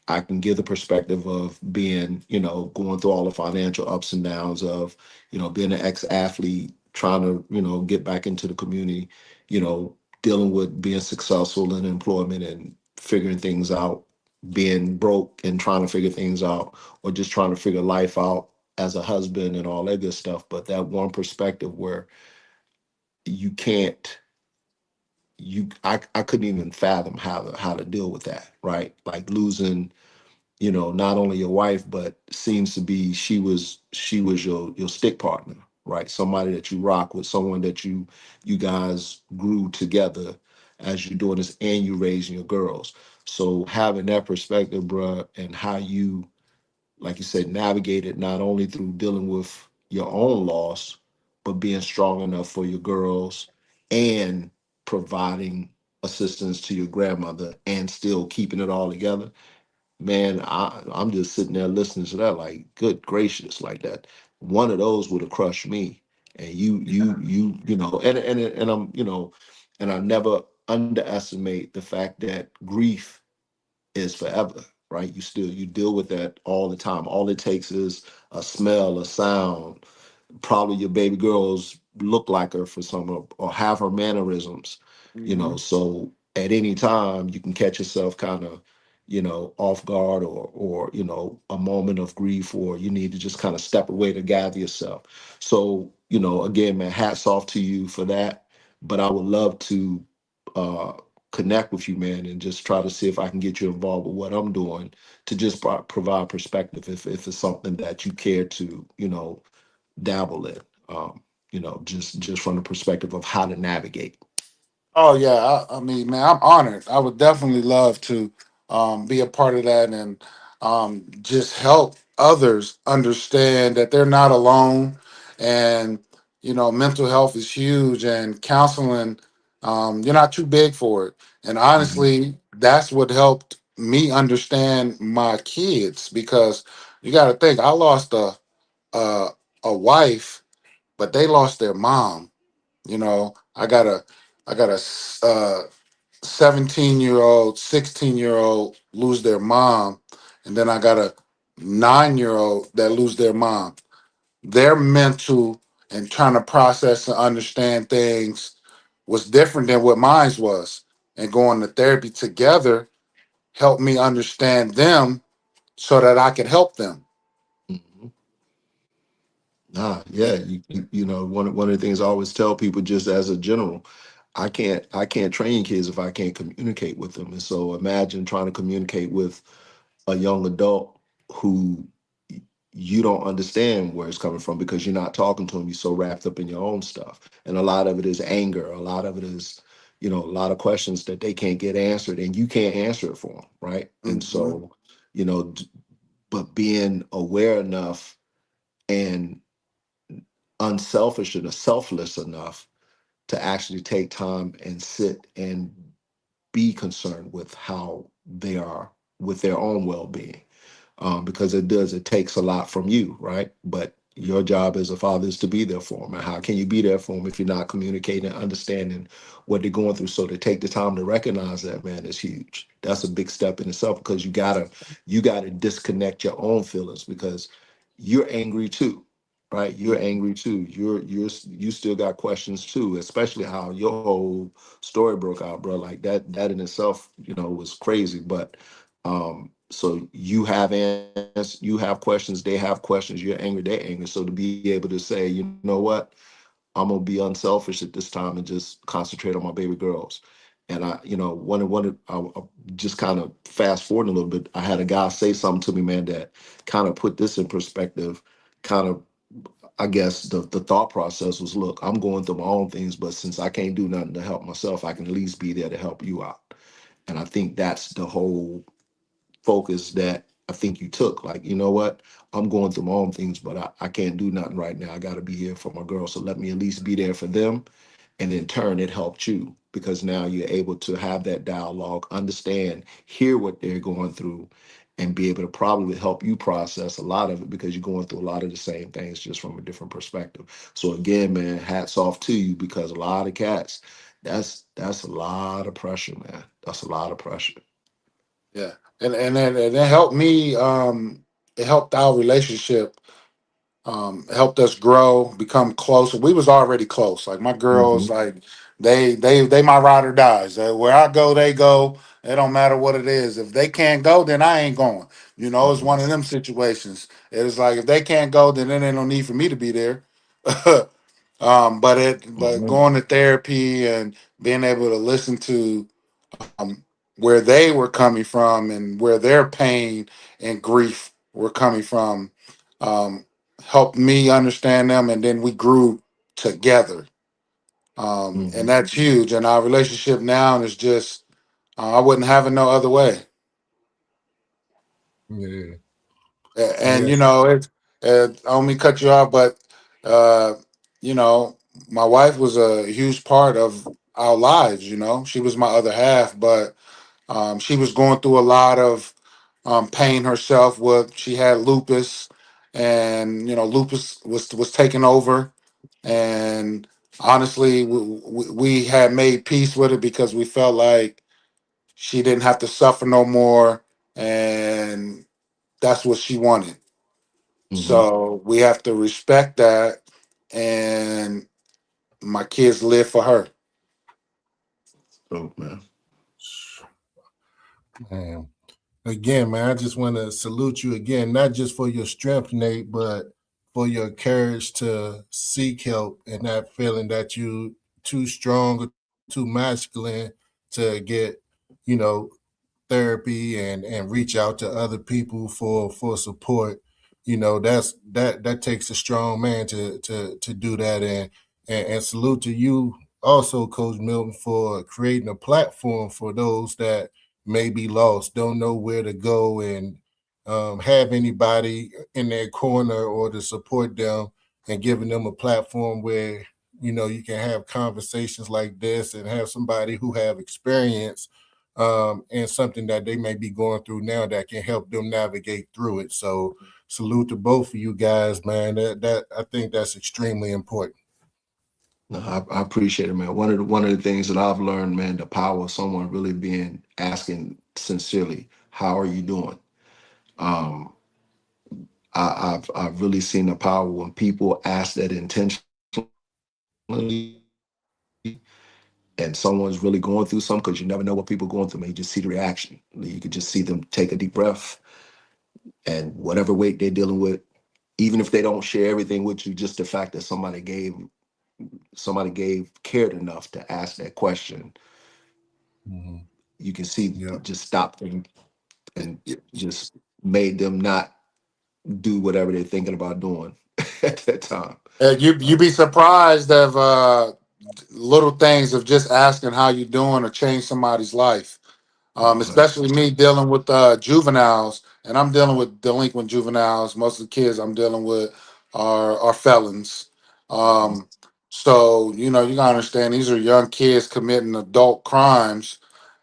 I can give the perspective of being, going through all the financial ups and downs of, being an ex-athlete, trying to, get back into the community, dealing with being successful in employment and figuring things out, being broke and trying to figure things out, or just trying to figure life out as a husband and all that good stuff. But that one perspective where you can't I couldn't even fathom how to deal with that, right? Like losing, not only your wife, but seems to be she was your stick partner, right? Somebody that you rock with, someone that you guys grew together as you're doing this and you raising your girls. So having that perspective, bruh, and how you, like you said, navigate it not only through dealing with your own loss, but being strong enough for your girls and providing assistance to your grandmother and still keeping it all together. Man, I'm just sitting there listening to that, like, good gracious, like that. One of those would have crushed me. And and I'm, and I never underestimate the fact that grief is forever, right? You deal with that all the time. All it takes is a smell, a sound, probably your baby girls look like her for some or have her mannerisms, Hmm. so at any time you can catch yourself kind of, off guard or a moment of grief, or you need to just kind of step away to gather yourself. So, again, man, hats off to you for that. But I would love to uh connect with you, man, and just try to see if I can get you involved with what I'm doing to just provide perspective if it's something that you care to, dabble in, just from the perspective of how to navigate. Oh yeah, I mean, man, I'm honored. I would definitely love to be a part of that and just help others understand that they're not alone. And mental health is huge, and counseling, you're not too big for it. And Mhm. honestly, that's what helped me understand my kids, because you got to think, I lost a a wife, but they lost their mom. I got a 17-year-old, 16-year-old lose their mom, and then I got a 9-year-old that lose their mom. Their mental and trying to process and understand things was different than what mine was. And going to therapy together helped me understand them so that I could help them. Mhm. Yeah, one of the things I always tell people, just as a general, I can't train kids if I can't communicate with them. And so imagine trying to communicate with a young adult who you don't understand where it's coming from because you're not talking to them. You're so wrapped up in your own stuff. And a lot of it is anger. A lot of it is, a lot of questions that they can't get answered and you can't answer it for them. Right. And Mhm. so, you know, d- but being aware enough and unselfish and selfless enough to actually take time and sit and be concerned with how they are with their own well-being, because it takes a lot from you, right? But your job as a father is to be there for them. And how can you be there for them if you're not communicating and understanding what they're going through? So to take the time to recognize that, man, is huge. That's a big step in itself, because you gotta disconnect your own feelings, because you're angry too, right? You're angry too. You still got questions too, especially how your whole story broke out, bro. Like that in itself, was crazy. But so you have questions, they have questions, you're angry, they're angry. So to be able to say, you know what, I'm gonna be unselfish at this time and just concentrate on my baby girls. And I just kind of fast forward a little bit. I had a guy say something to me, man, that kind of put this in perspective. Kind of, I guess the thought process was, look, I'm going through my own things, but since I can't do nothing to help myself, I can at least be there to help you out. And I think that's the whole focus that I think you took. Like, you know what? I'm going through my own things, but I can't do nothing right now. I got to be here for my girls. So let me at least be there for them. And in turn, it helped you because now you're able to have that dialogue, understand, hear what they're going through, and be able to probably help you process a lot of it because you're going through a lot of the same things just from a different perspective. So again, man, hats off to you, because a lot of cats, that's a lot of pressure, man. That's a lot of pressure. Yeah, and it helped me. It helped our relationship. Helped us grow, become closer. We was already close. Like my girls, Hmm. like they my ride or dies. Where I go, they go. It don't matter what it is. If they can't go, then I ain't going. It's one of them situations. It's like if they can't go, then there ain't no need for me to be there. But Mhm. going to therapy and being able to listen to where they were coming from and where their pain and grief were coming from, um, helped me understand them, and then we grew together. And Hmm. that's huge. And our relationship now is just, I wouldn't have it no other way. Yeah. And Yeah. it, I don't mean to cut you off, but uh, you know, my wife was a huge part of our lives. She was my other half, but she was going through a lot of pain herself. She had lupus, and lupus was taking over. And honestly, we had made peace with it because we felt like she didn't have to suffer no more, and that's what she wanted. Hmm. So we have to respect that, and my kids live for her. Oh man. Man. Again, man, I just want to salute you again, not just for your strength, Nate, but for your courage to seek help and not feeling that you too strong or too masculine to get, you know, therapy and reach out to other people for support. That takes a strong man to do that. And salute to you also, Coach Milton, for creating a platform for those that may be lost, don't know where to go, and have anybody in their corner or to support them, and giving them a platform where you can have conversations like this and have somebody who have experience, and something that they may be going through now that can help them navigate through it. So salute to both of you guys, man. That I think that's extremely important. No, I appreciate it, man. One of the things that I've learned, man, the power of someone really being asking sincerely, "How are you doing?" Um, I've really seen the power when people ask that intentionally, and someone's really going through something, because you never know what people are going through, man. You just see the reaction. You could just see them take a deep breath, and whatever weight they're dealing with, even if they don't share everything with you, just the fact that somebody gave cared enough to ask that question, Mm-hmm. you can see Yeah. it just stopped them and just made them not do whatever they're thinking about doing at that time. You be surprised of little things of just asking how you doing or change somebody's life. Right. Especially me dealing with juveniles, and I'm dealing with delinquent juveniles. Most of the kids I'm dealing with are felons. Um, so you gotta understand these are young kids committing adult crimes,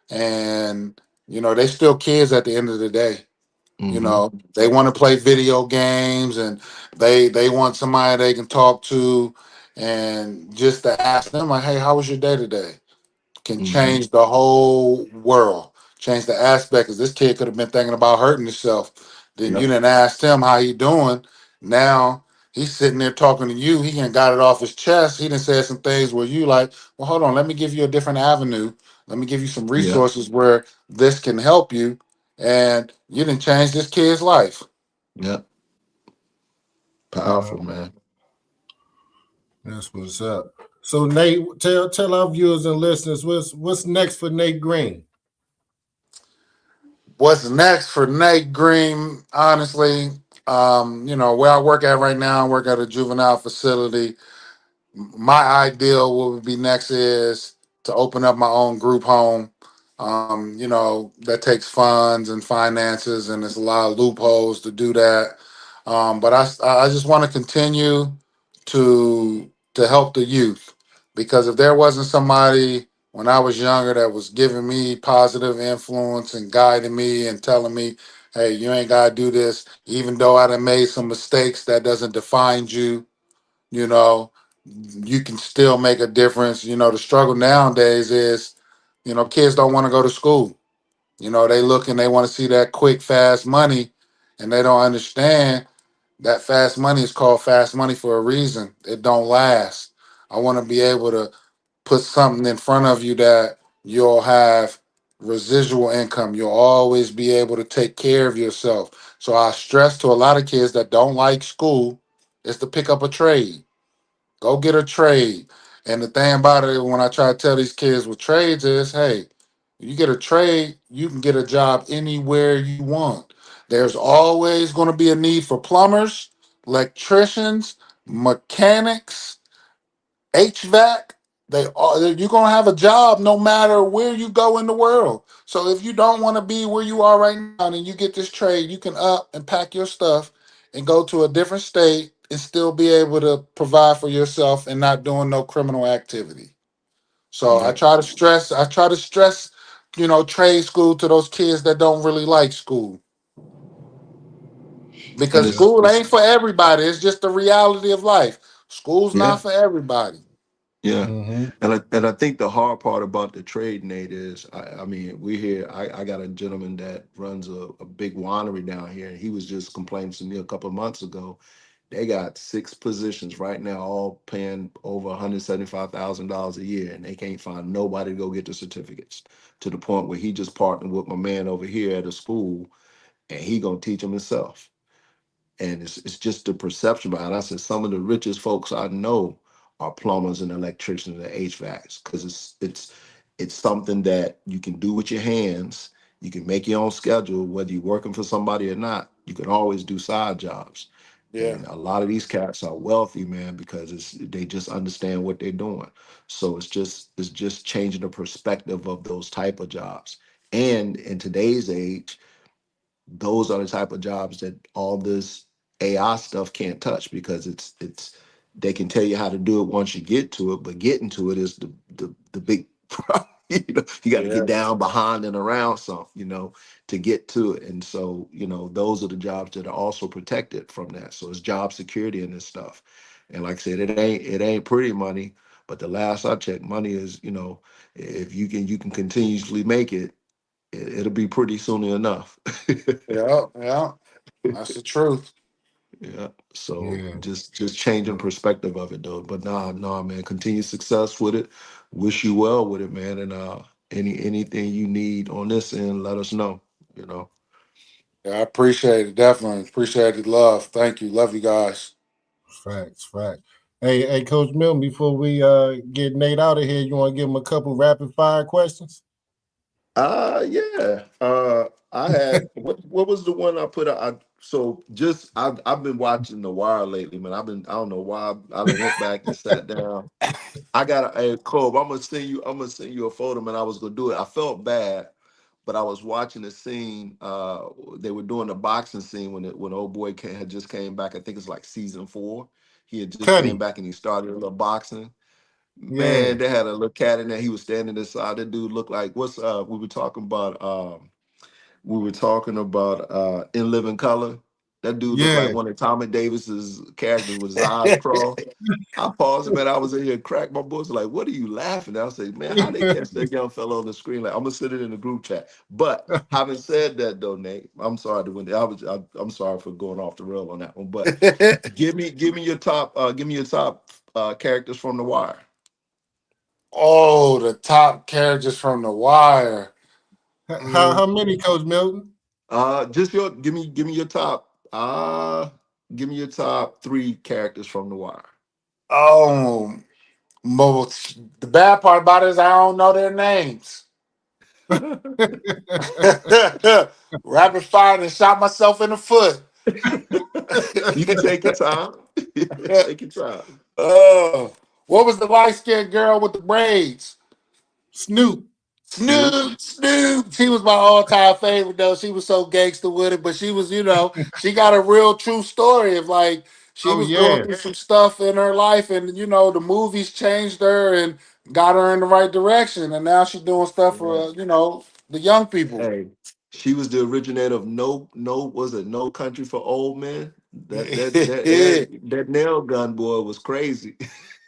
and they still kids at the end of the day. Mm-hmm. They want to play video games, and they want somebody they can talk to, and just to ask them like, "Hey, how was your day today?" Can Mm-hmm. change the whole world, change the aspect. Because this kid could have been thinking about hurting himself. Then you Yep. didn't ask him how he doing. Now he's sitting there talking to you. He ain't got it off his chest. He done said some things where you like, well, hold on, let me give you a different avenue. Let me give you some Yep. resources where this can help you. And you didn't change this kid's life. Yep. Yeah, Powerful, man. that's what's up. So Nate, tell our viewers and listeners what's next for Nate Green. What's next for Nate Green? Honestly, where I work at right now, I work at a juvenile facility. My ideal what would be next is to open up my own group home. That takes funds and finances, and there's a lot of loopholes to do that. But I just want to continue to help the youth, because if there wasn't somebody when I was younger that was giving me positive influence and guiding me and telling me, hey, you ain't gotta do this, even though I done made some mistakes, that doesn't define you. you know you can still make a difference. The struggle nowadays is, kids don't want to go to school. They look and they want to see that quick, fast money, and they don't understand that fast money is called fast money for a reason. It don't last. I want to be able to put something in front of you that you'll have residual income. You'll always be able to take care of yourself. So I stress to a lot of kids that don't like school is to pick up a trade. Go get a trade. And the thing about it, when I try to tell these kids with trades is, hey, you get a trade, you can get a job anywhere you want. There's always going to be a need for plumbers, electricians, mechanics, HVAC. They all you're gonna have a job no matter where you go in the world. So if you don't want to be where you are right now and you get this trade, you can up and pack your stuff and go to a different state and still be able to provide for yourself and not doing no criminal activity. So Right. I try to stress, trade school to those kids that don't really like school. And Because Yeah. school ain't for everybody. It's just the reality of life. School's yeah, not for everybody. yeah. Hmm. And I think the hard part about the trade, Nate, is I mean, we here. I got a gentleman that runs a big winery down here, and he was just complaining to me a couple of months ago. They got 6 positions right now, all paying over $175,000 a year, and they can't find nobody to go get the certificates. To the point where he just partnered with my man over here at a school, and he gonna teach them himself. And it's just the perception behind it. I said some of the richest folks I know are plumbers and electricians and HVACs because it's something that you can do with your hands. You can make your own schedule, whether you're working for somebody or not. You can always do side jobs. Yeah. And a lot of these cats are wealthy, man, because they just understand what they're doing. So it's just changing the perspective of those type of jobs. And in today's age, those are the type of jobs that all this AI stuff can't touch because it's they can tell you how to do it once you get to it, but getting to it is the big problem. You got to Yeah. get down behind and around something, to get to it. And so, those are the jobs that are also protected from that. So it's job security and this stuff. And like I said, it ain't pretty money, but the last I checked, money is, if you can continuously make it, it'll be pretty soon enough. Yeah, yeah, that's the truth. Yeah. So Yeah. just changing perspective of it though. But nah, man. Continue success with it. Wish you well with it, man. And anything you need on this end, let us know. You know. Yeah, I appreciate it. Definitely appreciate it. Love. Thank you. Love you guys. Facts, facts. Hey, Coach Milton, before we get Nate out of here, you want to give him a couple rapid fire questions? Yeah. I had what was the one I put out? So just I've been watching The Wire lately, man. I don't know why I done went back and sat down. I got a Cole. I'm gonna send you a photo, man. I was gonna do it. I felt bad, but I was watching the scene. They were doing the boxing scene when old boy had just came back. I think it's like season 4. He had just came Cuddy. back and he started a little boxing. Yeah. Man, they had a little cat in there. He was standing inside. That dude looked like what's we were talking about In Living Color. That dude looked Yeah. like one of Tommy Davis's characters with his eyes crossed. I paused, man. I was in here, cracked my voice, like, "What are you laughing at?" I say, "Man, how they catch that young fellow on the screen?" Like, I'm gonna send it in the group chat. But having said that, though, Nate, I'm sorry to win. I'm sorry for going off the rail on that one. But give me your top characters from The Wire. Oh, the top characters from The Wire. how Mm, how many, Coach Milton? Just your give me your top. Give me your top 3 characters from The Wire. Oh, the bad part about it is I don't know their names. Rapid fire and shot myself in the foot. You can take your time. Take your time. Oh, what was the light skinned girl with the braids? Snoop. Snoop. Snoop, Snoop. She was my all time favorite though. She was so gangster with it, but she was, she got a real true story of like she Oh was going yeah. through some stuff in her life, and the movies changed her and got her in the right direction, and now she's doing stuff Yeah. for the young people. Hey, she was the originator of no country for old men. That nail gun boy was crazy.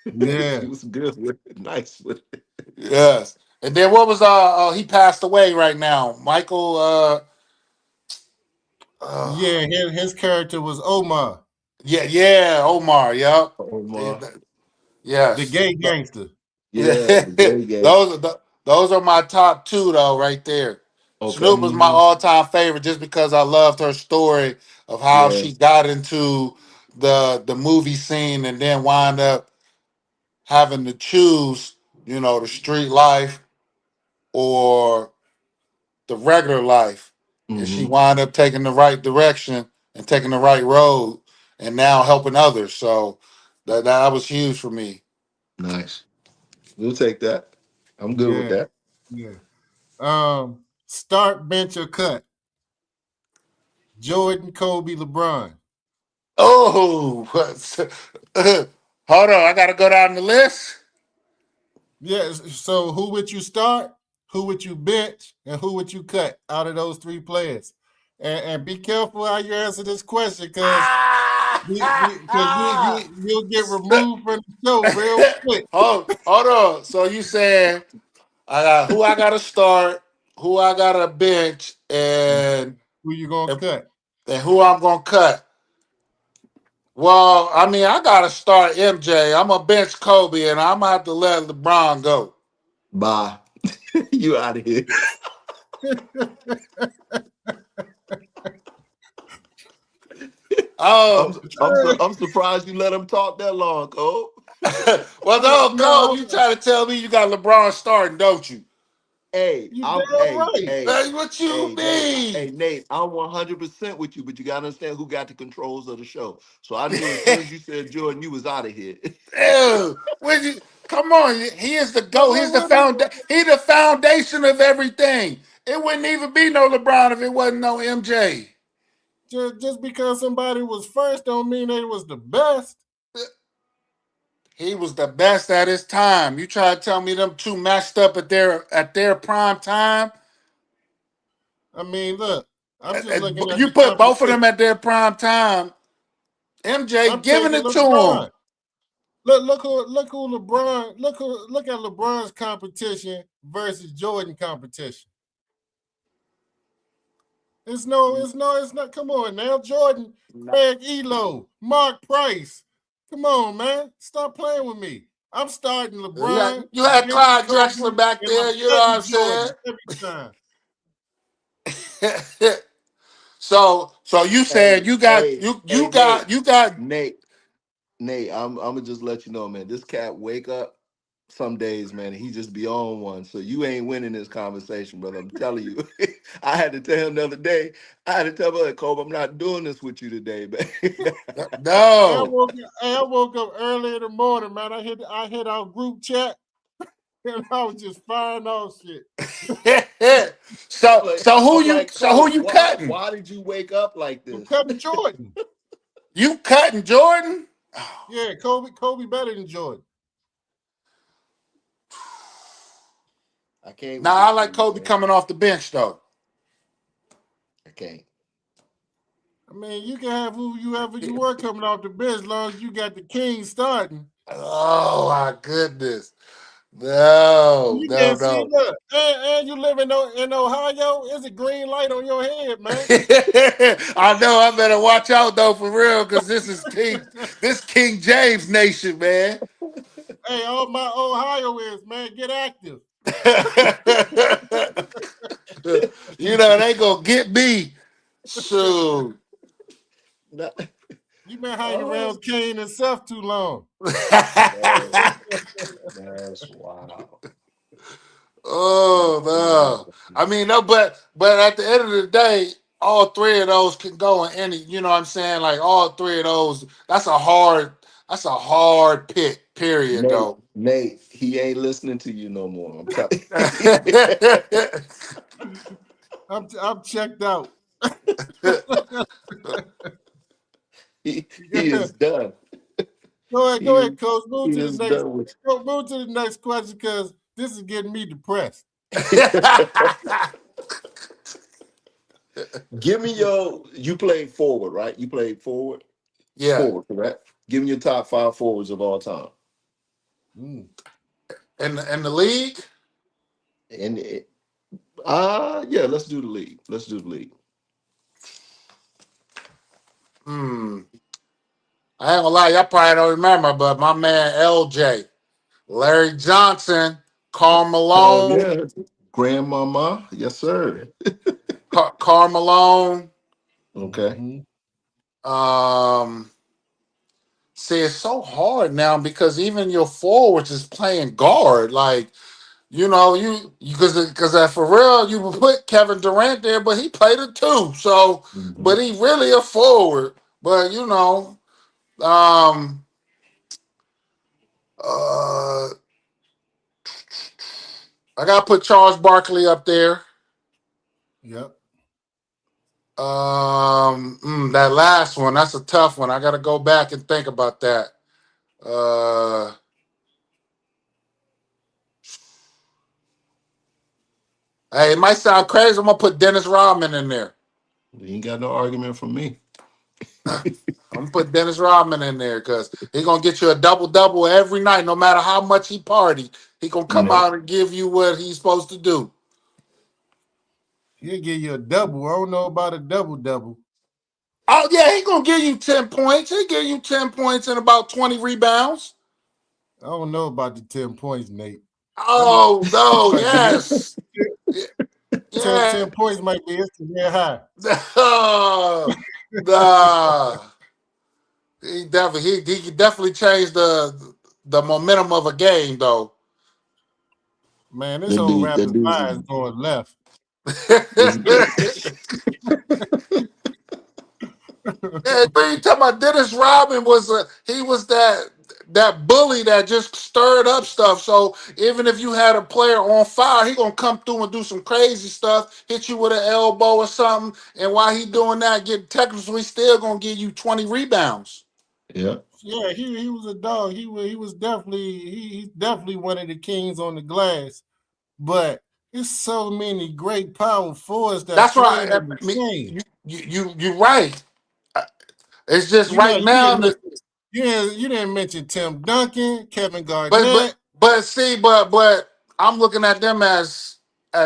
She Yeah. was good with it, nice with it. Yes. And then what was he passed away right now. Michael uh Yeah. His character was Omar, yeah, Omar, yep. Omar. the Yes. gay gangster. Yeah, the gay gay. Those are my top two though, right there. Okay. Snoop was my all-time favorite just because I loved her story of how Yeah. she got into the movie scene and then wound up having to choose, the street life or the regular life. And she Mm-hmm. wound up taking the right direction and taking the right road and now helping others. So that was huge for me. Nice. We'll take that. I'm good with Yeah, that. yeah. Start, bench, or cut. Jordan, Kobe, LeBron. Oh, hold on. I got to go down the list. Yes. So who would you start? Who would you bench? And who would you cut out of those three players? And be careful how you answer this question, because you'll get removed from the show real quick. Hold on. So you saying I got to start, who I got to bench, and Who you gonna cut? who I'm gonna cut. Well, I mean, I gotta start MJ. I'm gonna bench Kobe, and I'm gonna have to let LeBron go. Bye. You out of here. Oh, I'm surprised you let him talk that long, Cole. well, no, Kobe, you trying to tell me you got LeBron starting, don't you? Hey, You damn right. Hey, what you mean? Nate, I'm 100% with you, but you gotta understand who got the controls of the show. So I knew as soon as you said Jordan, you was out of here. Ew, come on, he is the GOAT. He's the What- He's the foundation of everything. It wouldn't even be no LeBron if it wasn't no MJ. Just because somebody was first don't mean they was the best. He was the best at his time. You try to tell me them two matched up at their prime time? I mean, look, I'm just looking at You the put both of them competition. at their prime time. MJ I'm giving taking it to him. LeBron. Look who LeBron. Look at LeBron's competition versus Jordan competition. It's not. Come on now, Jordan, Craig Elo, Mark Price. Come on, man, stop playing with me. I'm starting LeBron. You I'm had benching Clyde Kobe, Drexler back and I'm there. You know what cutting I'm Jordan saying? every time. So you said Hey, you got hey, hey, Nate, you got Nate, Nate, I'm gonna just let you know, man. This cat wake up some days, man, and he just be on one. So you ain't winning this conversation, brother. I'm telling you. I had to tell him the other day. I had to tell brother Kobe, I'm not doing this with you today, man. I no. woke up early in the morning, man. I hit our group chat, and I was just firing off shit. So who you cutting? Why did you wake up like I'm this? cutting Jordan. You cutting Jordan? Yeah, Kobe better than Jordan. I can't with Nah, I this like dude, Kobe man. coming off the bench though. I can't. I mean, you can have whoever you want coming off the bench, as long as you got the king starting. Oh my goodness. No, You no, can't see, no. look, and you live in Ohio. It's a green light on your head, man. I know I better watch out though for real, because this King James nation, man. Hey, all my Ohioans, man, get active. They gonna get me. Shoot. You been hanging Oh, around Kane and Seth too long. that's wow. Oh no. I mean, no, but at the end of the day, all three of those can go in any, you know what I'm saying? Like all three of those, that's a hard pick, period, Nate, though. Nate, he ain't listening to you no more. I'm telling I'm checked out. he is done. Go ahead, Coach. He is done with Move to the next question, because this is getting me depressed. Give me you played forward, right? You played forward? Yeah. Forward, correct? Give me your top 5 forwards of all time. Mm. In the league? And yeah, let's do the league. Let's do the league. I ain't gonna lie, y'all probably don't remember, but my man LJ, Larry Johnson, Karl Hell Malone, yeah. Grandmama. Yes, sir. Karl Malone, Okay. Mm-hmm. um, See, it's so hard now because even your forwards is playing guard. Like, you because for real, you would put Kevin Durant there, but he played it too. So, Mhm. but he really a forward. But um, uh, I gotta put Charles Barkley up there. Yep. That last one, that's a tough one. I gotta go back and think about that. Uh, hey, it might sound crazy. I'm gonna put Dennis Rodman in there. You ain't got no argument from me. I'm gonna put Dennis Rodman in there because he's gonna get you a double double every night, no matter how much he party. He gonna come Yeah. out and give you what he's supposed to do. He'll give you a double. I don't know about a double. Oh yeah, he gonna give you 10 points. He give you 10 points and about 20 rebounds. I don't know about the 10 points, Nate. Oh no, yes, 10, yeah. 10 points might be very high. Nah. He definitely changed the momentum of a game though. Man, this That whole dude, that rapid dude's fire is going left. Yeah, but you talking about Dennis Rodman he was that bully that just stirred up stuff. So even if you had a player on fire, he gonna come through and do some crazy stuff, hit you with an elbow or something, and while he doing that, get technical, he still gonna give you 20 rebounds. yeah. Yeah, he was a dog. He was definitely he's definitely one of the kings on the glass. But there's so many great power forwards that That's played right. in the I mean, game. you're right. It's just You know, right now. you didn't mention Tim Duncan, Kevin But Garnett. but I'm looking at them as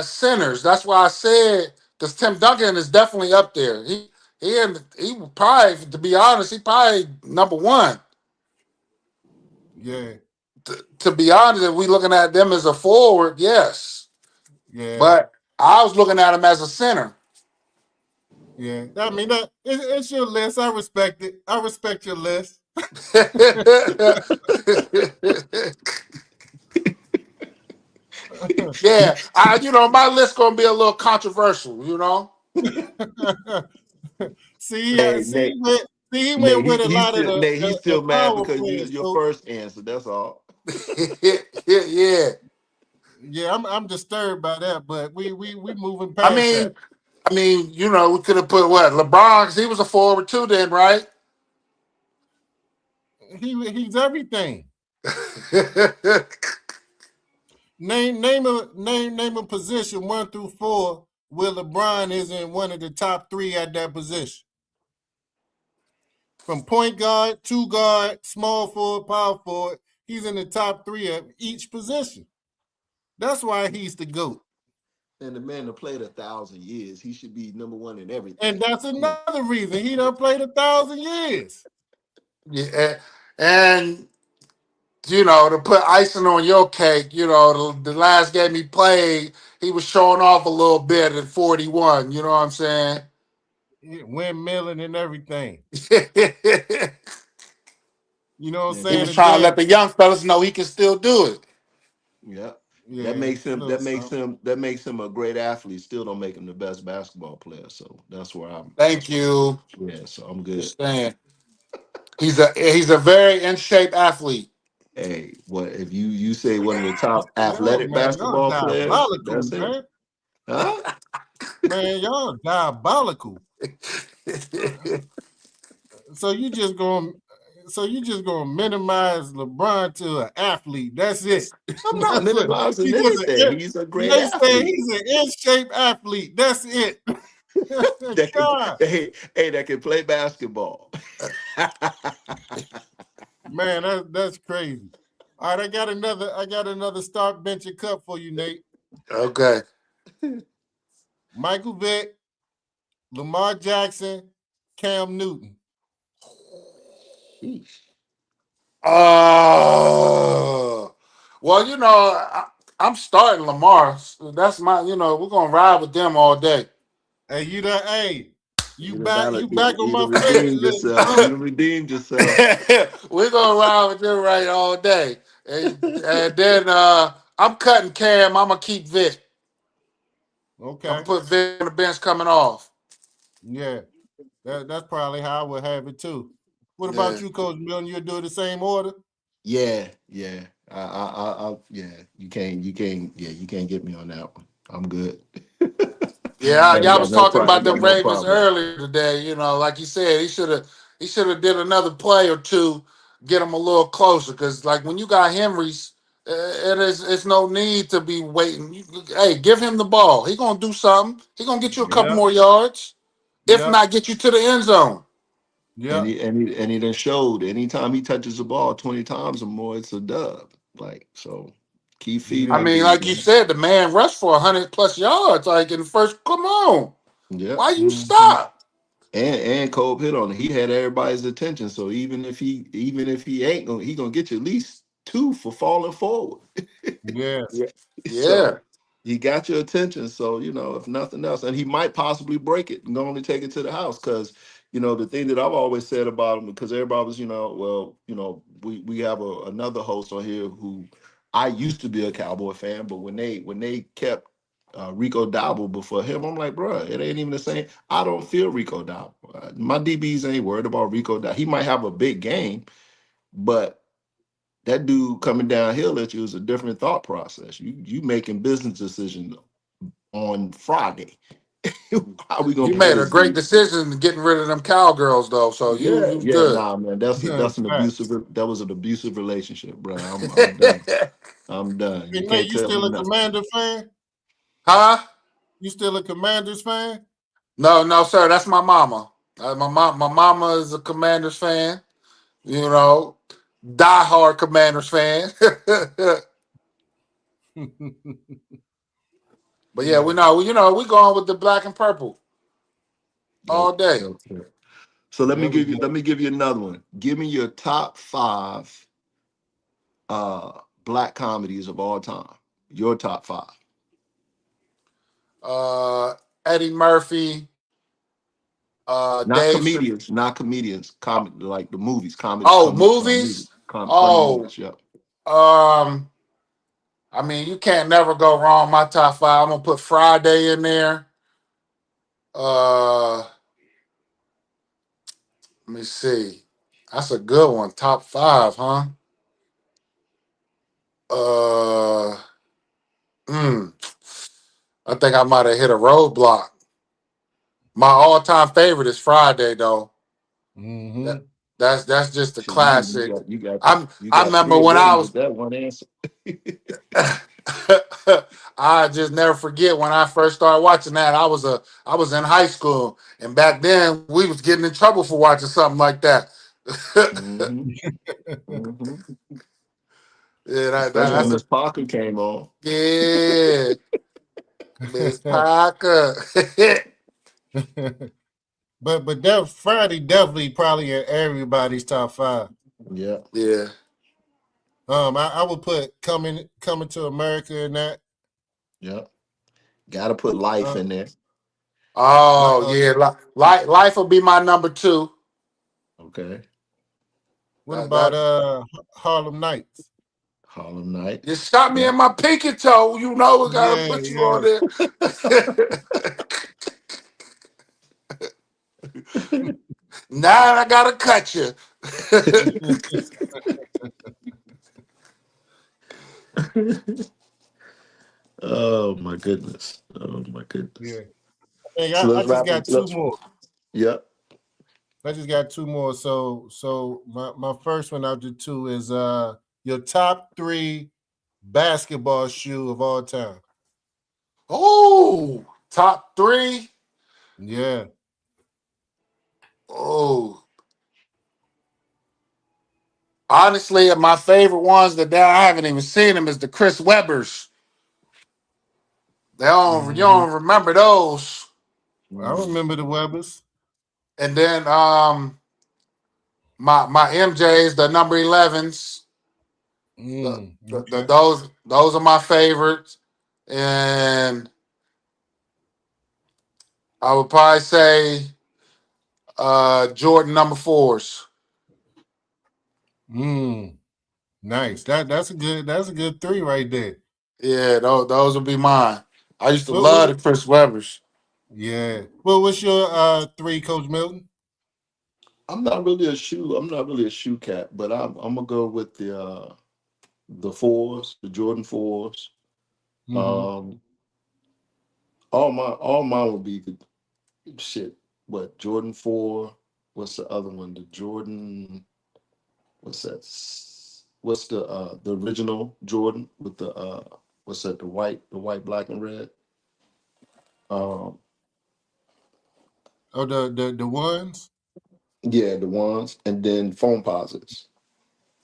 sinners. That's why I said because Tim Duncan is definitely up there. He probably, to be honest, he probably number one. Yeah, To be honest, if we looking at them as a forward, yes. yeah, But I was looking at him as a center. yeah. I mean, it's your list. I respect it. I respect your list. Yeah, my list gonna be a little controversial. See, Hey, see, Nate. he went Nate, with a lot of He's the still mad power because players. your So first answer. That's all. Yeah. yeah, I'm disturbed by that, but we moving I past that. mean, we could have put what LeBron, 'cause he was a forward too, then, right? He's everything. Name a position 1 through 4 where LeBron is in one of the top 3 at that position. From point guard, 2 guard, small forward, power forward, he's in the top 3 at each position. That's why he's the GOAT. And the man that played 1,000 years, he should be number one in everything. And that's another reason he done played 1,000 years. Yeah, and to put icing on your cake, the last game he played, he was showing off a little bit at 41. You know what I'm saying? Windmilling and everything. He You know what I'm saying? was trying to let the young fellas know he can still do it. Yeah. Yeah, That makes him something. that makes him a great athlete. Still don't make him the best basketball player. So that's where Thank you. yeah, so I'm good. Just saying. He's a very in shape athlete. Hey, what if you say one of the top Yo, athletic man, y'all basketball players? diabolical, That's it. man. Huh? Man, y'all diabolical. So you just gonna minimize LeBron to an athlete. That's it. I'm not minimizing He's just anything. He's a great they say athlete. he's an in-shape athlete. That's it. That God, that can play basketball. man, that's crazy. All right, I got another start bench and cut for you, Nate. Okay. Michael Vick, Lamar Jackson, Cam Newton. Well, I'm starting Lamar. That's my, we're gonna ride with them all day. Hey, You You back? You you back on my done redeemed favorite list, yourself. huh? You done redeemed yourself. We're gonna ride with them right all day. And then I'm cutting Cam. I'm gonna keep Vic. I'm gonna Okay. put Vic on the bench coming off. Yeah. That's probably how I would have it too. What about Yeah. you, Coach Milton? You do the same order? Yeah, yeah. Yeah. You can't get me on that one. I'm good. Yeah, I ain't y'all got was no talking problem. I about got them no Ravens problem. earlier today. You know, like you said, he should have did another play or two, get him a little closer. Because like when you got Henry's, it's no need to be waiting. Hey, give him the ball. He gonna do something. He gonna get you a couple Yep. more yards, if Yep. not get you to the end zone. Yep. And he done showed anytime he touches the ball 20 times or more, it's a dub. Like, so keep feeding I Yeah. that mean, dude, like you man. said, the man rushed for 100+ yards. Like in the first, come on, Yep. why you Hmm. stop? And Cole hit on it. He had everybody's attention. So even if he ain't gonna he gonna get you at least two for falling forward. Yeah. Yeah, yeah. So he got your attention. So, if nothing else, and he might possibly break it and only take it to the house. Cause the thing that I've always said about him, because everybody was, well, we have another host on here who I used to be a Cowboy fan, but when they kept Rico Dowdle before him, I'm like, bro, it ain't even the same. I don't feel Rico Dowdle. My DBs ain't worried about Rico Dowdle. He might have a big game, but that dude coming downhill at you is a different thought process. You making business decisions on Friday. How we gonna You play made a this great dude? decision getting rid of them cowgirls, though. So Yeah, you yeah, good. nah, man. That's a Yeah. that's an Fact. abusive. That was an abusive relationship, bro. I'm done. I'm done. Hey, You Nate, can't you tell me still a nothing. Commander fan? Huh? You still a Commanders fan? No, no, sir. That's my mama. My mama is a Commanders fan. You know, diehard Commanders fan. But yeah, we Yeah. know. We going with the black and purple Yep. all day. Yep. Yep. So let me There we give you go. let me give you another one. Give me your top five black comedies of all time. Your top five. Uh, Eddie Murphy, Not Dave. comedians, not comedians. Comedy like the movies, Oh, movies. funny Oh, movies. Yep. um, I mean, you can't never go wrong. My top five. I'm gonna put Friday in there. Let me see. That's a good one. Top five, huh? Uh, mm, I think I might have hit a roadblock. My all-time favorite is Friday, though. That Mm-hmm. that's just a So you classic. got you got you I got remember three when I abilities was with that one answer. I just never forget when I first started watching that. I was in high school, and back then we was getting in trouble for watching something like that. hmm hmm Yeah, Especially when that's a Miss Parker came on. yeah, Miss Parker. but that Friday definitely probably in everybody's top five. Yeah, Yeah. I would put coming to America in that. yeah. Got to put life Uh, in there. Oh yeah, life will be my number two. Okay. what That, about that Harlem Nights? Harlem you Nights. shot me Yeah. in my pinky toe. You know we gotta Yeah, put you on yeah. there. Now I gotta cut you. Oh my goodness. Oh my Yeah. goodness. Hey, So I let's just wrap got it. two Let's. more. Yep. I just got two more. So my first one out the two is your top three basketball shoe of all time. Oh, top three. Yeah. Oh, honestly, my favorite ones that I haven't even seen them is the Chris Webbers. You Hmm. don't remember those. I Mm. remember the Webbers. And then my MJs, the number 11s. Okay. Those are my favorites. And I would probably say Jordan number 4s. Nice. That's a good 3 right there. Yeah, those will be mine. I used to What, love what, the Chris Webbers. yeah. Well, what's your 3, Coach Milton? I'm not really a shoe cat, but I'm gonna go with the fours, the Jordan fours. Mm-hmm. Um, all mine would be the shit. What Jordan 4? What's the other one? The Jordan. What's that? What's the original Jordan with the what's that? The white, black, and red. Um, Oh, the ones? yeah, the ones, and then foam posits.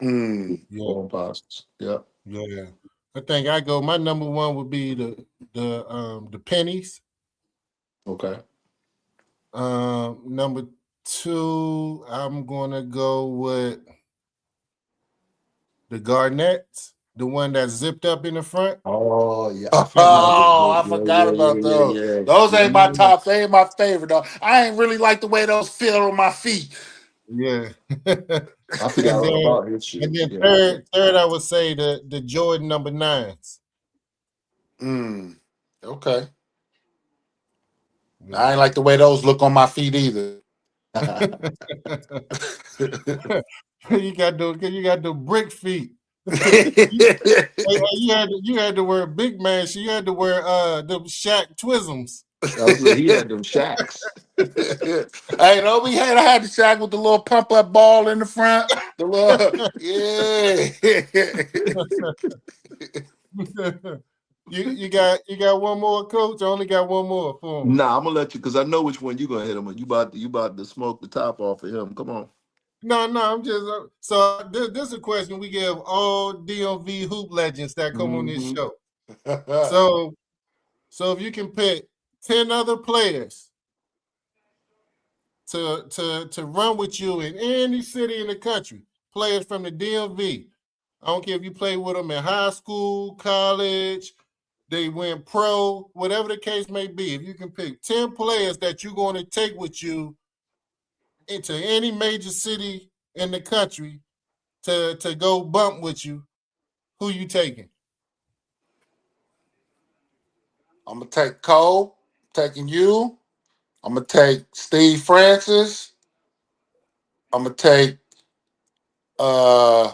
Mm. Yeah, Foam posits. Yeah. yeah. I think my number 1 would be the pennies. Okay. Number 2, I'm gonna go with the Garnets, the one that's zipped up in the front. Oh yeah, I forgot about Oh, that. I Yeah, forgot yeah, about yeah, those. yeah, yeah. Those ain't my Yeah. top. They ain't my favorite though. I ain't really like the way those feel on my feet. Yeah. I and forgot all then about his shit. and then Yeah. third I would say the Jordan number 9s. Mm. Okay. I Yeah. ain't like the way those look on my feet either. You got the brick feet. You had to wear big man. You had to wear the Shaq Twisms. He had them shacks. Hey, no, I had the Shaq with the little pump up ball in the front. The little, yeah. you got one more, Coach. I only got one more for him. Nah, I'm gonna let you because I know which one you gonna hit him with. You about to smoke the top off of him. Come on. No, I'm just so this is a question we give all DMV hoop legends that come on this Hmm. show. So if you can pick 10 other players to run with you in any city in the country, players from the DMV. I don't care if you play with them in high school, college, they went pro, whatever the case may be. If you can pick 10 players that you're going to take with you into any major city in the country to go bump with you, who you taking? I'm gonna take Cole, taking you. I'm gonna take Steve Francis. I'm gonna take uh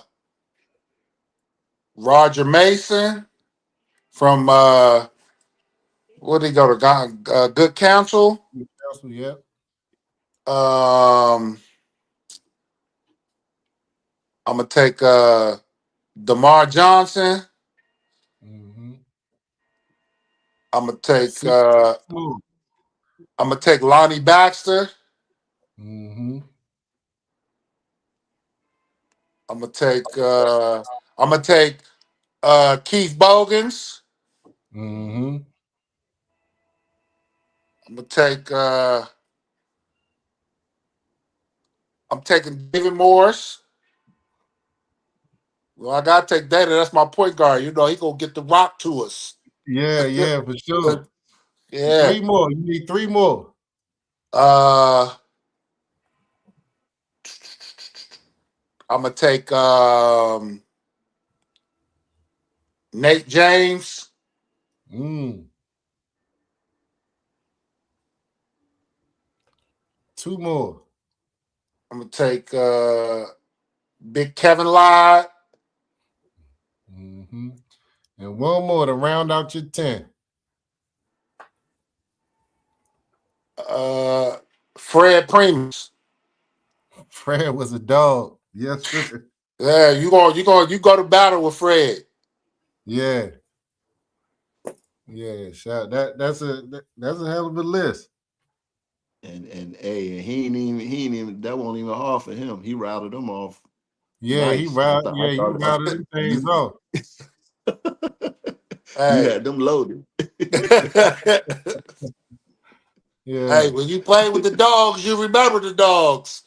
Roger Mason from where did he go to? Good Counsel. Yeah. I'm gonna take DeMar Johnson. Mm-hmm. I'm gonna take Six more. Lonnie Baxter. Mm-hmm. I'm gonna take Keith Bogans. Mm-hmm. I'm gonna take I'm taking David Morris. Well, I gotta take Data. That's my point guard. You know, he gonna get the rock to us. Yeah, for sure. Yeah. 3 more. You need 3 more. I'm gonna take Nate James. Mm. 2 more. I'm gonna take Big Kevin Lod. Mm-hmm. And 1 more to round out your 10. Fred Primus. Fred was a dog. Yes, sir. Yeah, you go to battle with Fred. Yeah. Shout that's a hell of a list. And he ain't even that won't even hard for him. He routed them off Yeah, nice. I thought I you thought routed them things off. you Hey. had them loaded. Yeah. Hey, when you play with the dogs, you remember the dogs.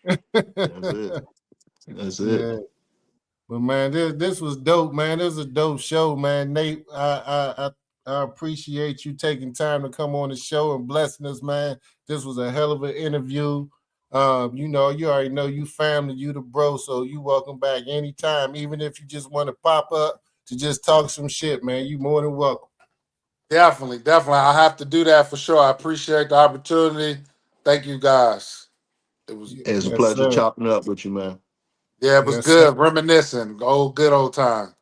That's it. That's it. Yeah. But man, this was dope, man. This was a dope show, man. Nate, I appreciate you taking time to come on the show and blessing us, man. This was a hell of an interview. You know, you already know you family, you the bro, so you welcome back anytime. Even if you just want to pop up to just talk some shit, man, you more than welcome. Definitely. I have to do that for sure. I appreciate the opportunity. Thank you guys. It was It's a Yes, pleasure sir. chopping it up with you, man. it was Yes, sir. good. Reminiscing. Good old time.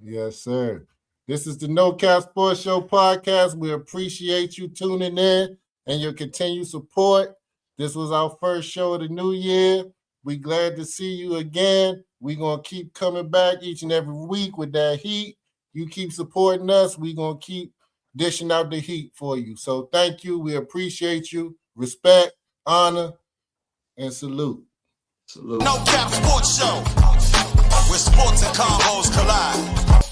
Yes, sir. This is the No Cap Sports Show podcast. We appreciate you tuning in and your continued support. This was our first show of the new year. We glad to see you again. We're going to keep coming back each and every week with that heat. You keep supporting us. We're going to keep dishing out the heat for you. So thank you. We appreciate you. Respect, honor, and salute. Salute. No Cap Sports Show, where sports and combos collide.